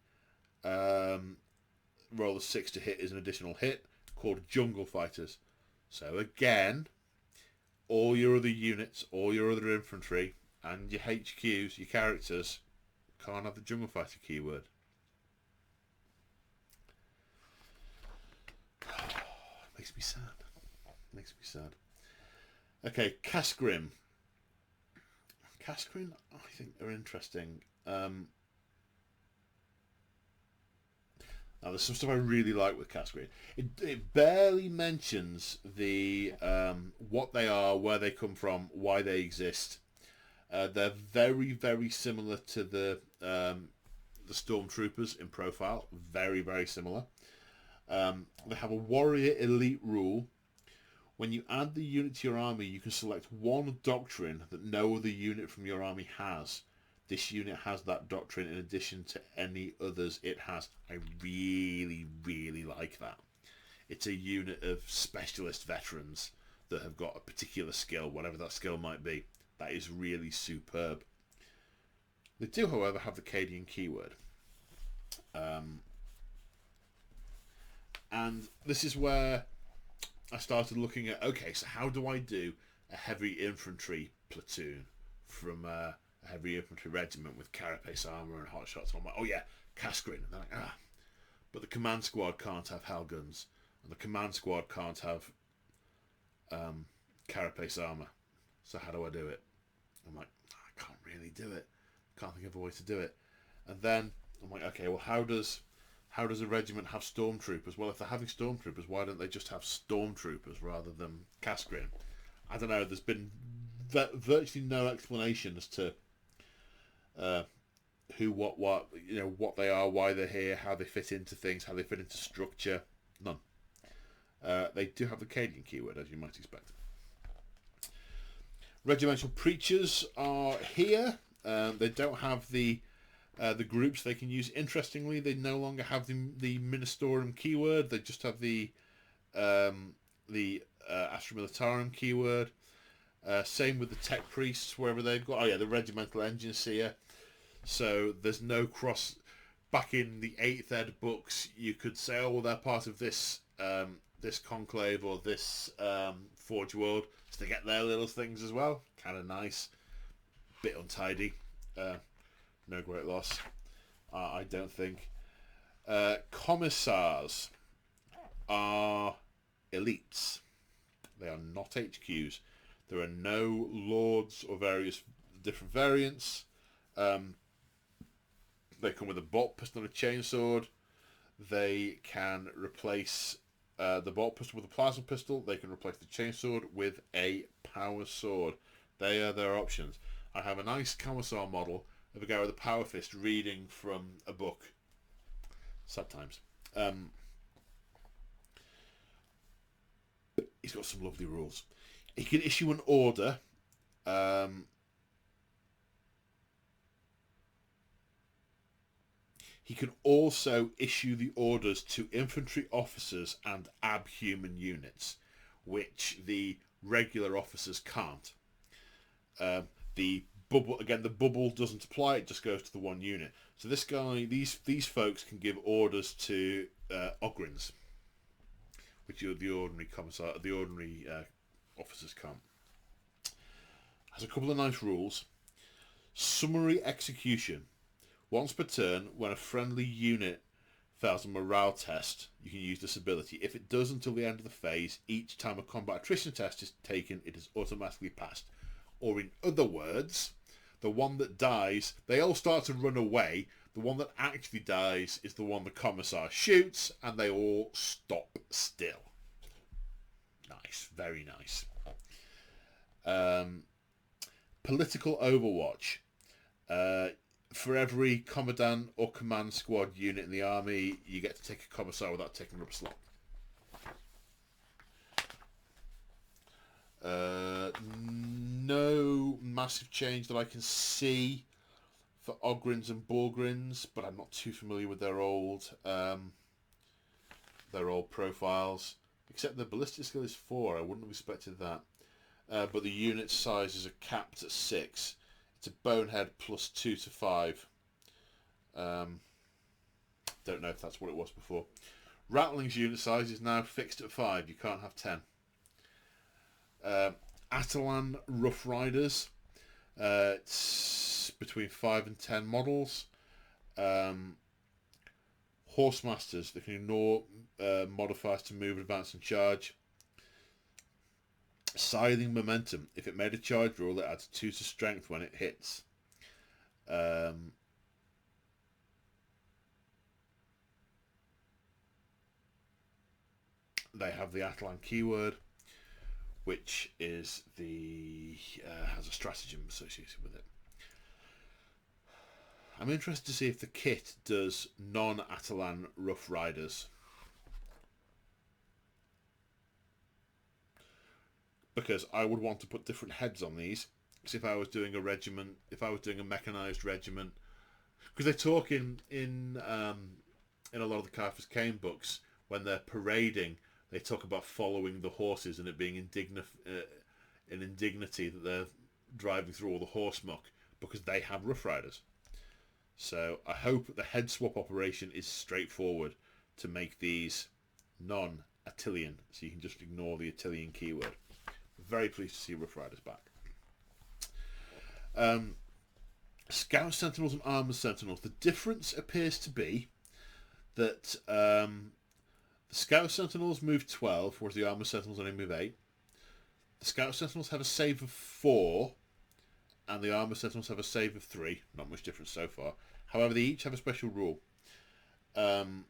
A: roll a 6 to hit is an additional hit, called Jungle Fighters. So again, all your other units, all your other infantry, and your HQs, your characters, can't have the Jungle Fighter keyword. Makes me sad. Makes me sad. Okay, Casgrim. Casgrim, I think are interesting. Now, there's some stuff I really like with Casgrim. It barely mentions the what they are, where they come from, why they exist. They're very, very similar to the Stormtroopers in profile. Very, very similar. They have a warrior elite rule. When you add the unit to your army, you can select one doctrine that no other unit from your army has. This unit has that doctrine in addition to any others it has. I really, really like that. It's a unit of specialist veterans that have got a particular skill, whatever that skill might be. That is really superb. They do, however, have the Cadian keyword. And this is where I started looking at, okay, so how do I do a heavy infantry platoon from a heavy infantry regiment with carapace armour and hot shots? And I'm like, oh yeah, Casgrim. And they're like, but the command squad can't have hell guns, and the command squad can't have carapace armour. So how do I do it? I'm like, I can't really do it. Can't think of a way to do it. And then I'm like, okay, well, how does a regiment have stormtroopers? Well, if they're having stormtroopers, why don't they just have stormtroopers rather than Casgrim? I don't know. There's been virtually no explanation as to who, what, what they are, why they're here, how they fit into things, how they fit into structure. None. They do have the Cadian keyword, as you might expect. Regimental preachers are here. They don't have the The groups they can use, interestingly, they no longer have the Ministorum keyword. They just have the Astra Millitarum keyword. Same with the tech priests, wherever they've got. Oh yeah, the regimental engine seer. So there's no cross. Back in the 8th ed books, you could say, oh, well, they're part of this this conclave or this Forge World, so they get their little things as well. Kind of nice, bit untidy. No great loss, I don't think. Commissars are elites. They are not HQs. There are no lords or various different variants. They come with a bolt pistol and a chainsword. They can replace the bolt pistol with a plasma pistol. They can replace the chainsword with a power sword. They are their options. I have a nice commissar model of a guy with a power fist reading from a book. Sad times. He's got some lovely rules. He can issue an order. He can also issue the orders to infantry officers and abhuman units, which the regular officers can't. The bubble doesn't apply; it just goes to the one unit. So this guy, these folks can give orders to Ogrins, which the ordinary officers can't. Has a couple of nice rules. Summary execution. Once per turn, when a friendly unit fails a morale test, you can use this ability. If it does until the end of the phase, each time a combat attrition test is taken, it is automatically passed. Or in other words, the one that dies, they all start to run away. The one that actually dies is the one the commissar shoots, and they all stop still. Nice, very nice. Political Overwatch. For every commandant or command squad unit in the army, you get to take a commissar without taking up a slot. No massive change that I can see for Ogrins and Borgrins, but I'm not too familiar with their old profiles. Except the ballistic skill is 4. I wouldn't have expected that. But the unit sizes are capped at 6. It's a bonehead plus 2 to 5. Don't know if that's what it was before. Rattling's unit size is now fixed at 5. You can't have 10. Atalan Rough Riders. It's between 5 and 10 models. Horsemasters. They can ignore modifiers to move, advance, and charge. Scything Momentum. If it made a charge roll, it adds 2 to strength when it hits. They have the Atalan keyword, which is has a stratagem associated with it. I'm interested to see if the kit does non-Atalan Rough Riders. Because I would want to put different heads on these. Because if I was doing a regiment, if I was doing a mechanised regiment, because they talk in a lot of the Carthus Kane books, when they're parading, they talk about following the horses and it being an indignity that they're driving through all the horse muck because they have Rough Riders. So I hope the head swap operation is straightforward to make these non-Attilian, so you can just ignore the Attilian keyword. Very pleased to see Rough Riders back. Scout Sentinels and Armoured Sentinels. The difference appears to be that the Scout Sentinels move 12, whereas the Armoured Sentinels only move 8. The Scout Sentinels have a save of 4, and the Armoured Sentinels have a save of 3. Not much difference so far. However, they each have a special rule. The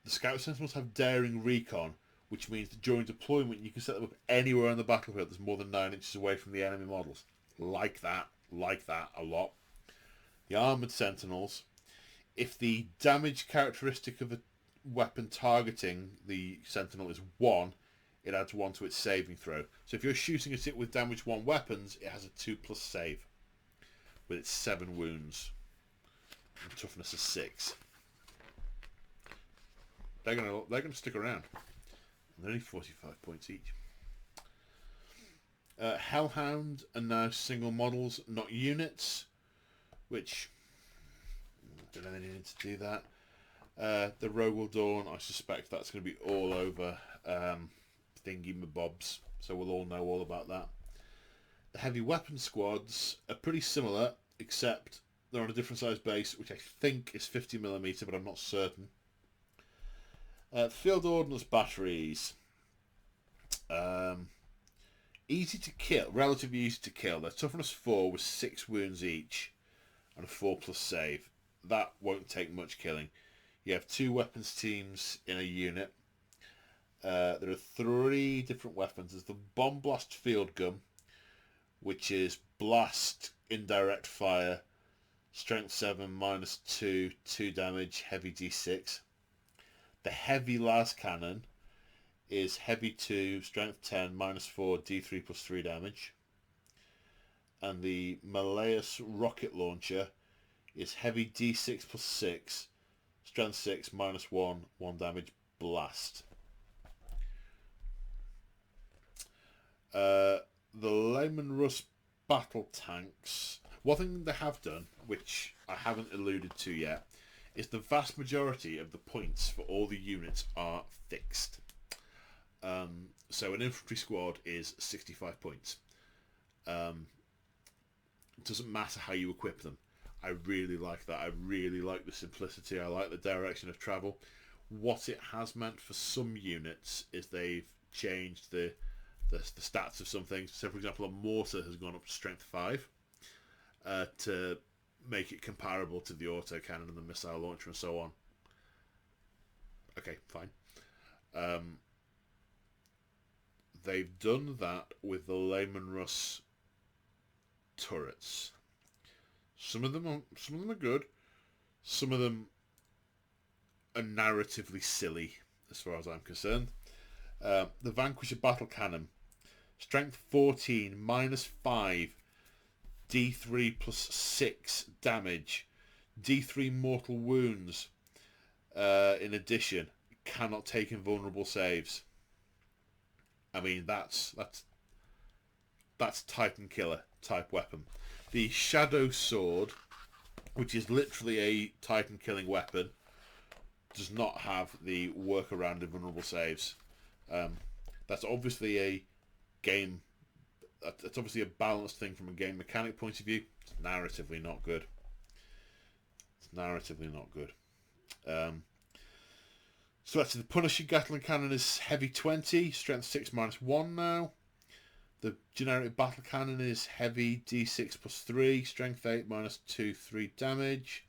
A: Scout Sentinels have Daring Recon, which means that during deployment you can set them up anywhere on the battlefield that's more than 9 inches away from the enemy models. Like that a lot. The Armoured Sentinels, if the damage characteristic of a weapon targeting the Sentinel is 1, it adds 1 to its saving throw. So if you're shooting at it with damage 1 weapons, it has a 2+ save with its 7 wounds. and toughness is 6. They're gonna stick around. And they're only 45 points each. Hellhound are now single models, not units, which I don't know they need to do that. The Rogue will Dawn, I suspect that's going to be all over Thingy Mabobs, so we'll all know all about that. The heavy weapon squads are pretty similar, except they're on a different size base, which I think is 50mm, but I'm not certain. Field Ordnance batteries. Easy to kill, relatively easy to kill. They're toughness 4 with 6 wounds each and a 4+ save. That won't take much killing. You have 2 weapons teams in a unit. There are 3 different weapons. There's the Bomb Blast Field Gun, which is blast, indirect fire, strength 7, -2, 2 damage, heavy d6. The Heavy Las Cannon is heavy 2, strength 10, -4, d3 + 3 damage. And the Malleus Rocket Launcher is heavy d6 + 6, strength 6, -1, 1 damage, blast. The Lehman Russ battle tanks. One thing they have done, which I haven't alluded to yet, is the vast majority of the points for all the units are fixed. So an infantry squad is 65 points. It doesn't matter how you equip them. I really like that. I really like the simplicity. I like the direction of travel. What it has meant for some units is they've changed the stats of some things. So, for example, a mortar has gone up to strength 5 to make it comparable to the autocannon and the missile launcher and so on. Okay, fine. They've done that with the Lehman Russ turrets. Some of them are good. Some of them are narratively silly, as far as I'm concerned. The Vanquisher Battle Cannon, strength 14, -5, d3 + 6 damage, d3 mortal wounds. In addition, cannot take invulnerable saves. I mean, that's Titan Killer type weapon. The Shadow Sword, which is literally a Titan killing weapon, does not have the workaround invulnerable saves. That's obviously a game. That's obviously a balanced thing from a game mechanic point of view. It's narratively not good. So that's the Punisher Gatling Cannon is heavy 20, strength 6 -1 now. The generic battle cannon is heavy d6 + 3, strength 8, -2, 3 damage.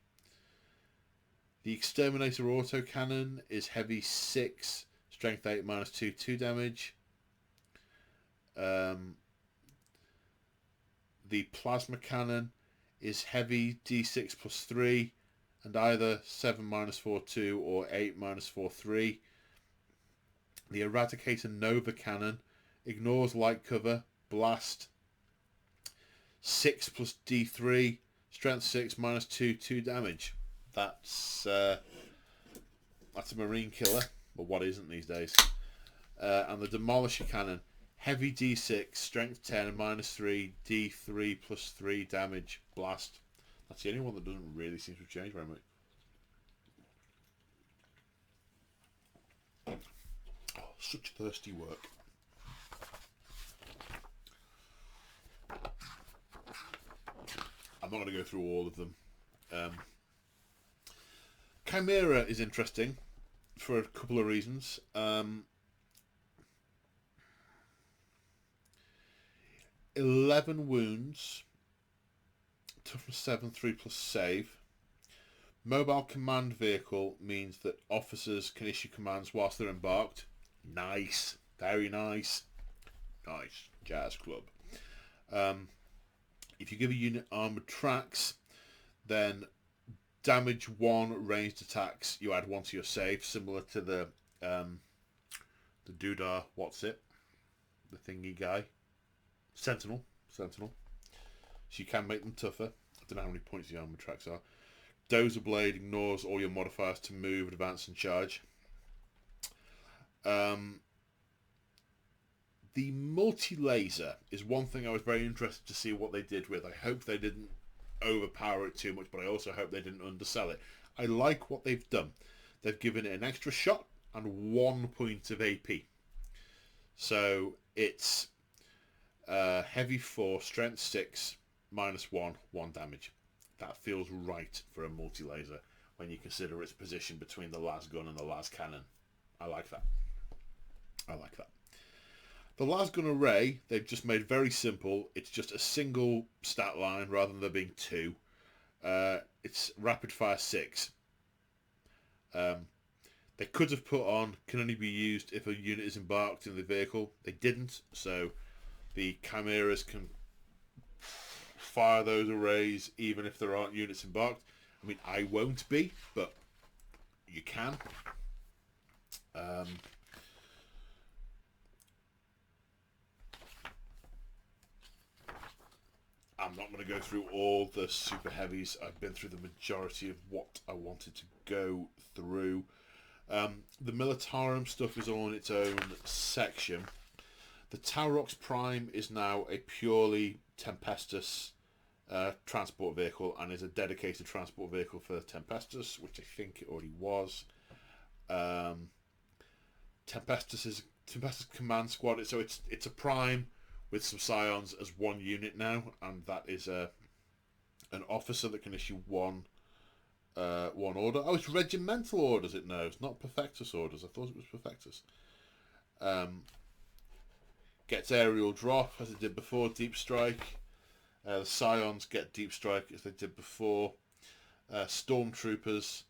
A: The Exterminator autocannon is heavy 6, strength 8, -2, 2 damage. The Plasma Cannon is heavy d6 + 3 and either 7 -4, 2 or 8 -4, 3. The Eradicator Nova Cannon ignores light cover, blast, 6 + d3, strength 6, -2, 2 damage. That's a marine killer, but what isn't these days? And the Demolisher Cannon, heavy d6, strength 10, -3, d3 + 3 damage, blast. That's the only one that doesn't really seem to have changed very much. Oh, such thirsty work. I'm not going to go through all of them. Chimera is interesting for a couple of reasons. 11 wounds, toughness 7, 3+ save. Mobile command vehicle means that officers can issue commands whilst they're embarked. Nice, very nice. Nice, Jazz Club. If you give a unit armoured tracks, then damage 1 ranged attacks, you add 1 to your save, similar to the Doodah, what's it? The thingy guy. Sentinel. So you can make them tougher. I don't know how many points the armoured tracks are. Dozer Blade ignores all your modifiers to move, advance, and charge. The multi-laser is one thing I was very interested to see what they did with. I hope they didn't overpower it too much, but I also hope they didn't undersell it. I like what they've done. They've given it an extra shot and 1 point of AP. So it's heavy 4, strength 6, -1, 1 damage. That feels right for a multi-laser when you consider its position between the las gun and the las cannon. I like that. I like that. The las gun array, they've just made very simple. It's just a single stat line rather than there being 2. It's rapid fire 6. They could have put on can only be used if a unit is embarked in the vehicle. They didn't, so the chimeras can fire those arrays even if there aren't units embarked. I mean, I won't be, but you can. I'm not going to go through all the super heavies. I've been through the majority of what I wanted to go through. The Millitarum stuff is all in its own section. The Taurox Prime is now a purely Tempestus transport vehicle and is a dedicated transport vehicle for Tempestus, which I think it already was. Tempestus Command Squad, so it's a Prime with some Scions as one unit now, and that is an officer that can issue one order. Oh, it's regimental orders it knows, not Perfectus orders. I thought it was Perfectus. Gets aerial drop as it did before, deep strike. The Scions get deep strike as they did before. Stormtroopers,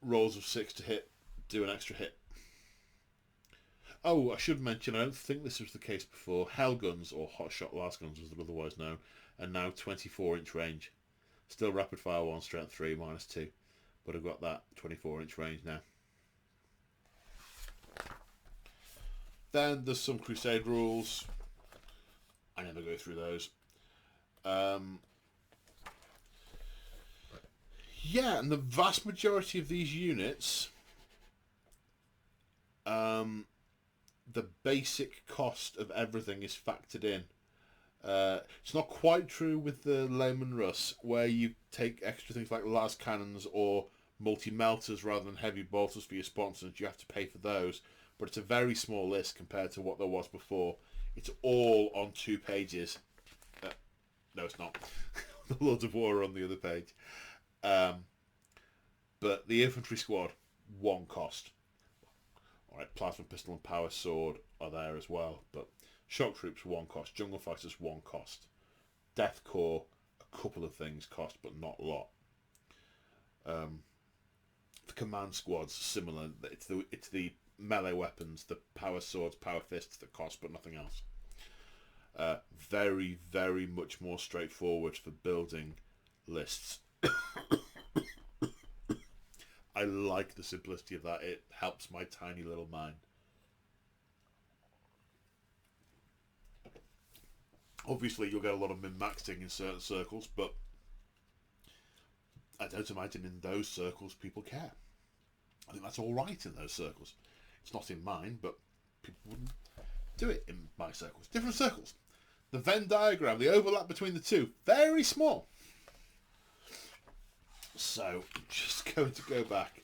A: rolls of 6 to hit, do an extra hit. Oh, I should mention, I don't think this was the case before. Hellguns, or Hotshot Las Guns as they're otherwise known, are now 24-inch range. Still rapid fire 1, strength 3, -2. But I've got that 24-inch range now. Then there's some Crusade rules. I never go through those. Yeah, and the vast majority of these units, the basic cost of everything is factored in. It's not quite true with the Layman Russ, where you take extra things like las cannons or multi-melters rather than heavy bolters for your sponsors. You have to pay for those, but it's a very small list compared to what there was before. It's all on 2 pages. No, it's not. The Lords of War are on the other page. But the infantry squad, 1 cost. Alright, plasma pistol and power sword are there as well, but shock troops 1 cost, jungle fighters 1 cost, death corps a couple of things cost, but not a lot. The command squads similar. It's the melee weapons, the power swords, power fists that cost, but nothing else. Very, very much more straightforward for building lists. I like the simplicity of that. It helps my tiny little mind. Obviously, you'll get a lot of min-maxing in certain circles, but I don't imagine in those circles people care. I think that's all right in those circles. It's not in mine, but people wouldn't do it in my circles. Different circles. The Venn diagram, the overlap between the two, very small. So, I'm just going to go back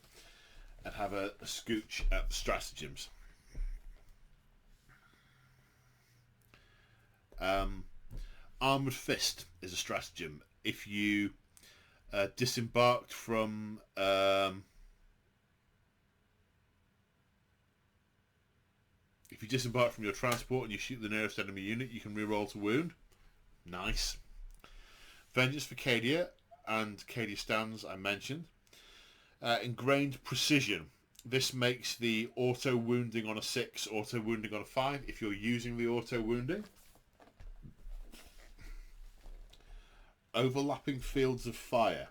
A: and have a scooch at the stratagems. Armoured Fist is a stratagem. If you disembarked from your transport and you shoot the nearest enemy unit, you can reroll to wound. Nice. Vengeance for Cadia and Cadia stands I mentioned. Ingrained Precision. This makes the auto wounding on a 6, auto wounding on a 5 if you're using the auto wounding. Overlapping Fields of Fire.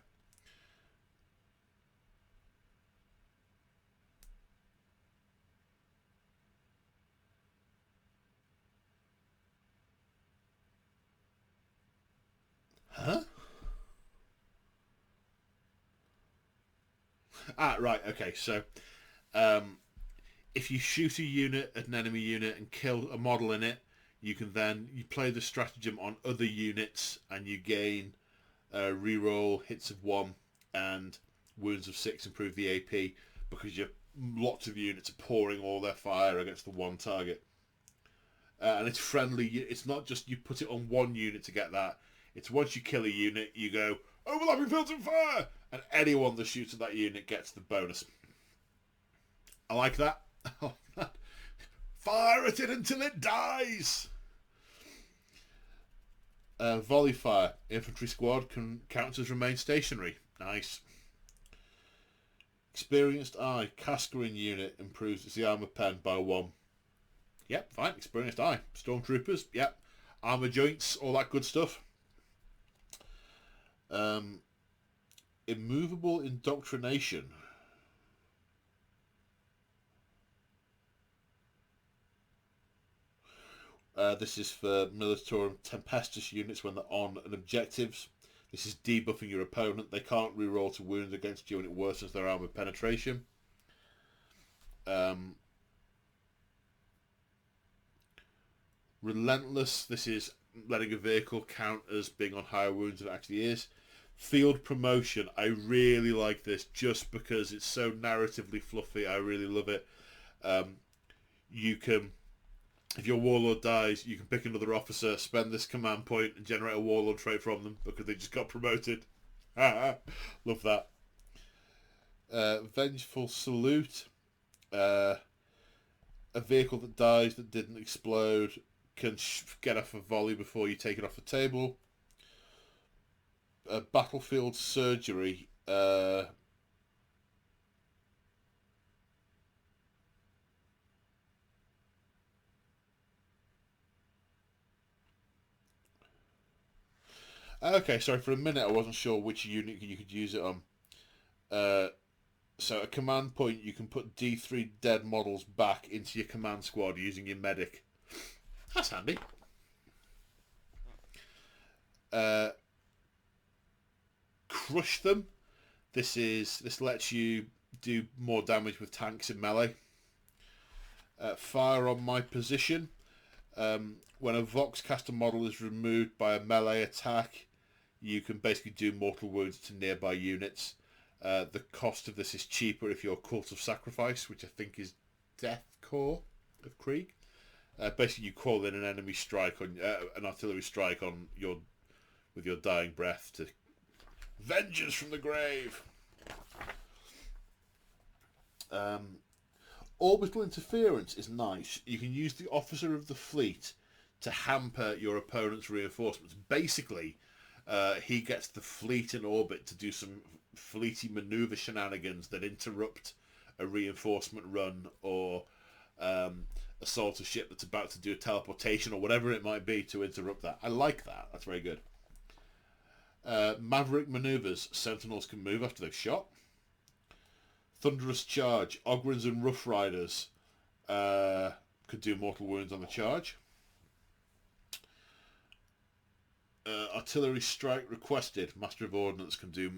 A: Huh? Right, okay, so if you shoot a unit at an enemy unit and kill a model in it, you can then you play the stratagem on other units and you gain reroll hits of 1 and wounds of 6, improve the AP because lots of units are pouring all their fire against the one target. And it's friendly. It's not just you put it on one unit to get that. It's once you kill a unit, you go overlapping fields of fire, and anyone that shoots at that unit gets the bonus. I like that. Fire at it until it dies. Volley fire. Infantry squad can counters remain stationary. Nice. Experienced eye. Cascarin unit improves the armor pen by 1. Yep, fine. Experienced eye. Stormtroopers. Yep. Armor joints. All that good stuff. Immovable indoctrination. This is for Millitarum Tempestus units when they're on and objectives. This is debuffing your opponent. They can't reroll to wounds against you and it worsens their armor penetration. Relentless. This is letting a vehicle count as being on higher wounds than it actually is. Field promotion. I really like this just because it's so narratively fluffy. I really love it. You can, if your warlord dies, you can pick another officer, spend this command point, and generate a warlord trait from them because they just got promoted. Love that. Vengeful salute. A vehicle that dies that didn't explode can get off a volley before you take it off the table. Battlefield surgery. I'm okay, sorry, for a minute I wasn't sure which unit you could use it on. So a command point, you can put D3 dead models back into your command squad using your medic. That's handy. Crush them. This lets you do more damage with tanks in melee. Fire on my position. When a Voxcaster model is removed by a melee attack, you can basically do mortal wounds to nearby units. The cost of this is cheaper if you're Cult of Sacrifice, which I think is Death Corps of Krieg. Basically, you call in an enemy strike on an artillery strike on with your dying breath to vengeance from the grave. Orbital interference is nice. You can use the officer of the fleet to hamper your opponent's reinforcements. Basically, he gets the fleet in orbit to do some fleety maneuver shenanigans that interrupt a reinforcement run or assault a ship that's about to do a teleportation or whatever it might be to interrupt that. I like that. That's very good. Maverick maneuvers. Sentinels can move after they've shot. Thunderous charge. Ogrins and Rough Riders could do mortal wounds on the charge. Artillery strike requested. Master of Ordnance can do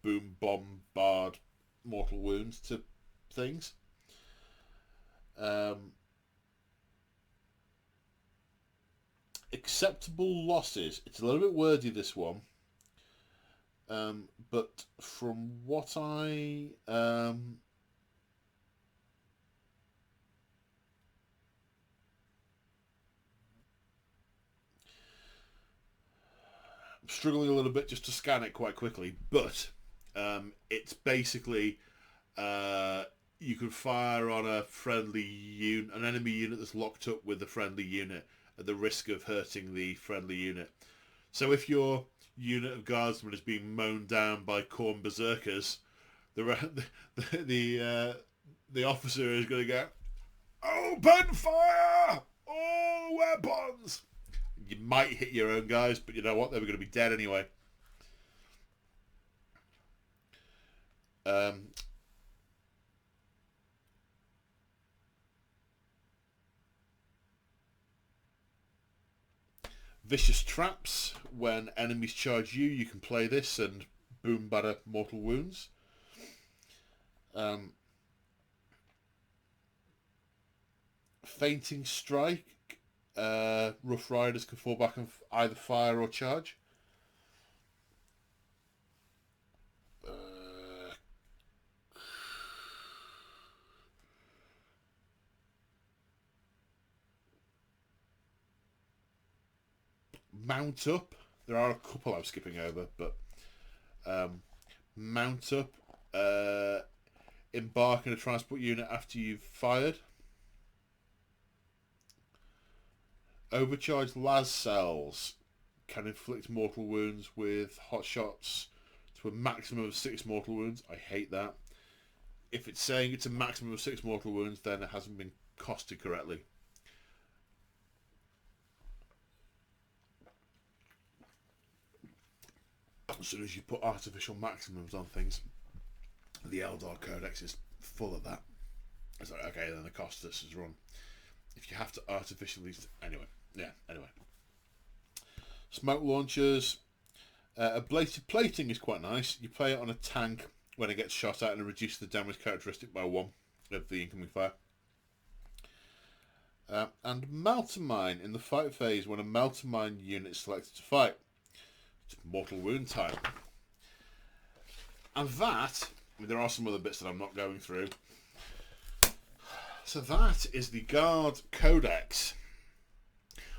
A: boom, bombard, mortal wounds to things. Acceptable losses. It's a little bit wordy, this one. But from what I'm struggling a little bit just to scan it quite quickly, but it's basically you can fire on a friendly an enemy unit that's locked up with a friendly unit at the risk of hurting the friendly unit. So if your unit of guardsmen is being mown down by Khorne berserkers, the officer is going to go, "Open fire! All weapons!" You might hit your own guys, but you know what? They were going to be dead anyway. Vicious traps. When enemies charge you, you can play this and boom batter mortal wounds. Um, Fainting Strike. Rough Riders can fall back and either fire or charge. Mount Up. There are a couple I'm skipping over, but Mount Up. Embark in a transport unit after you've fired. Overcharged las cells can inflict mortal wounds with hot shots to a maximum of 6 mortal wounds. I hate that. If it's saying it's a maximum of 6 mortal wounds, then it hasn't been costed correctly. As soon as you put artificial maximums on things, the Eldar Codex is full of that. It's like, okay, then the cost of this is run. If you have to artificially... Anyway. Smoke launchers. Ablative plating is quite nice. You play it on a tank when it gets shot at and it reduces the damage characteristic by 1 of the incoming fire. And Meltamine in the fight phase when a Meltamine unit is selected to fight. It's mortal wound time. And that... I mean, there are some other bits that I'm not going through. So that is the Guard Codex.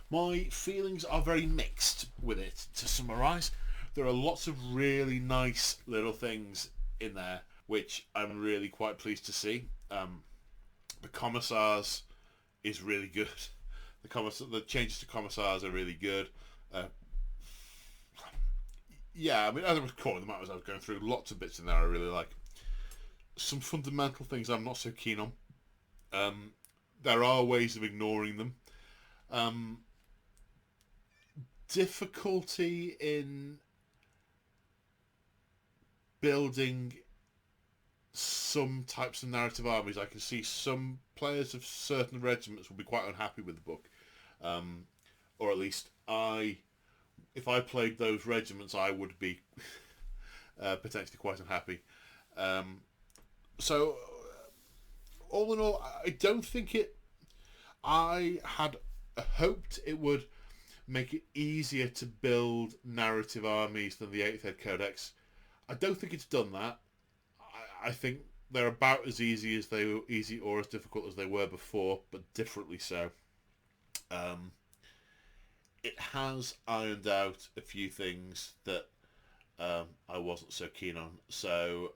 A: My feelings are very mixed with it, to summarise. There are lots of really nice little things in there, which I'm really quite pleased to see. The Commissars is really good. The changes to Commissars are really good. Yeah, I mean, as I was calling them out as I was going through, lots of bits in there I really like. Some fundamental things I'm not so keen on. There are ways of ignoring them. Difficulty in building some types of narrative armies. I can see some players of certain regiments will be quite unhappy with the book. Or at least if I played those regiments, I would be potentially quite unhappy. So, all in all, I don't think it... I had hoped it would make it easier to build narrative armies than the 8th Ed Codex. I don't think it's done that. I think they're about as easy or as difficult as they were before, but differently so. It has ironed out a few things that I wasn't so keen on. So,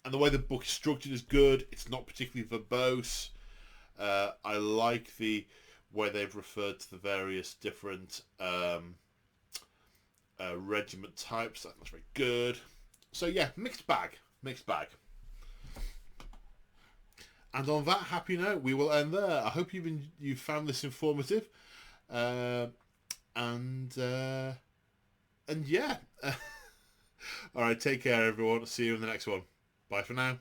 A: and the way the book is structured is good. It's not particularly verbose. I like the way they've referred to the various different regiment types. That's very good. So yeah, mixed bag. And on that happy note, we will end there. I hope you've found this informative. And yeah. All right, take care, everyone. See you in the next one. Bye for now.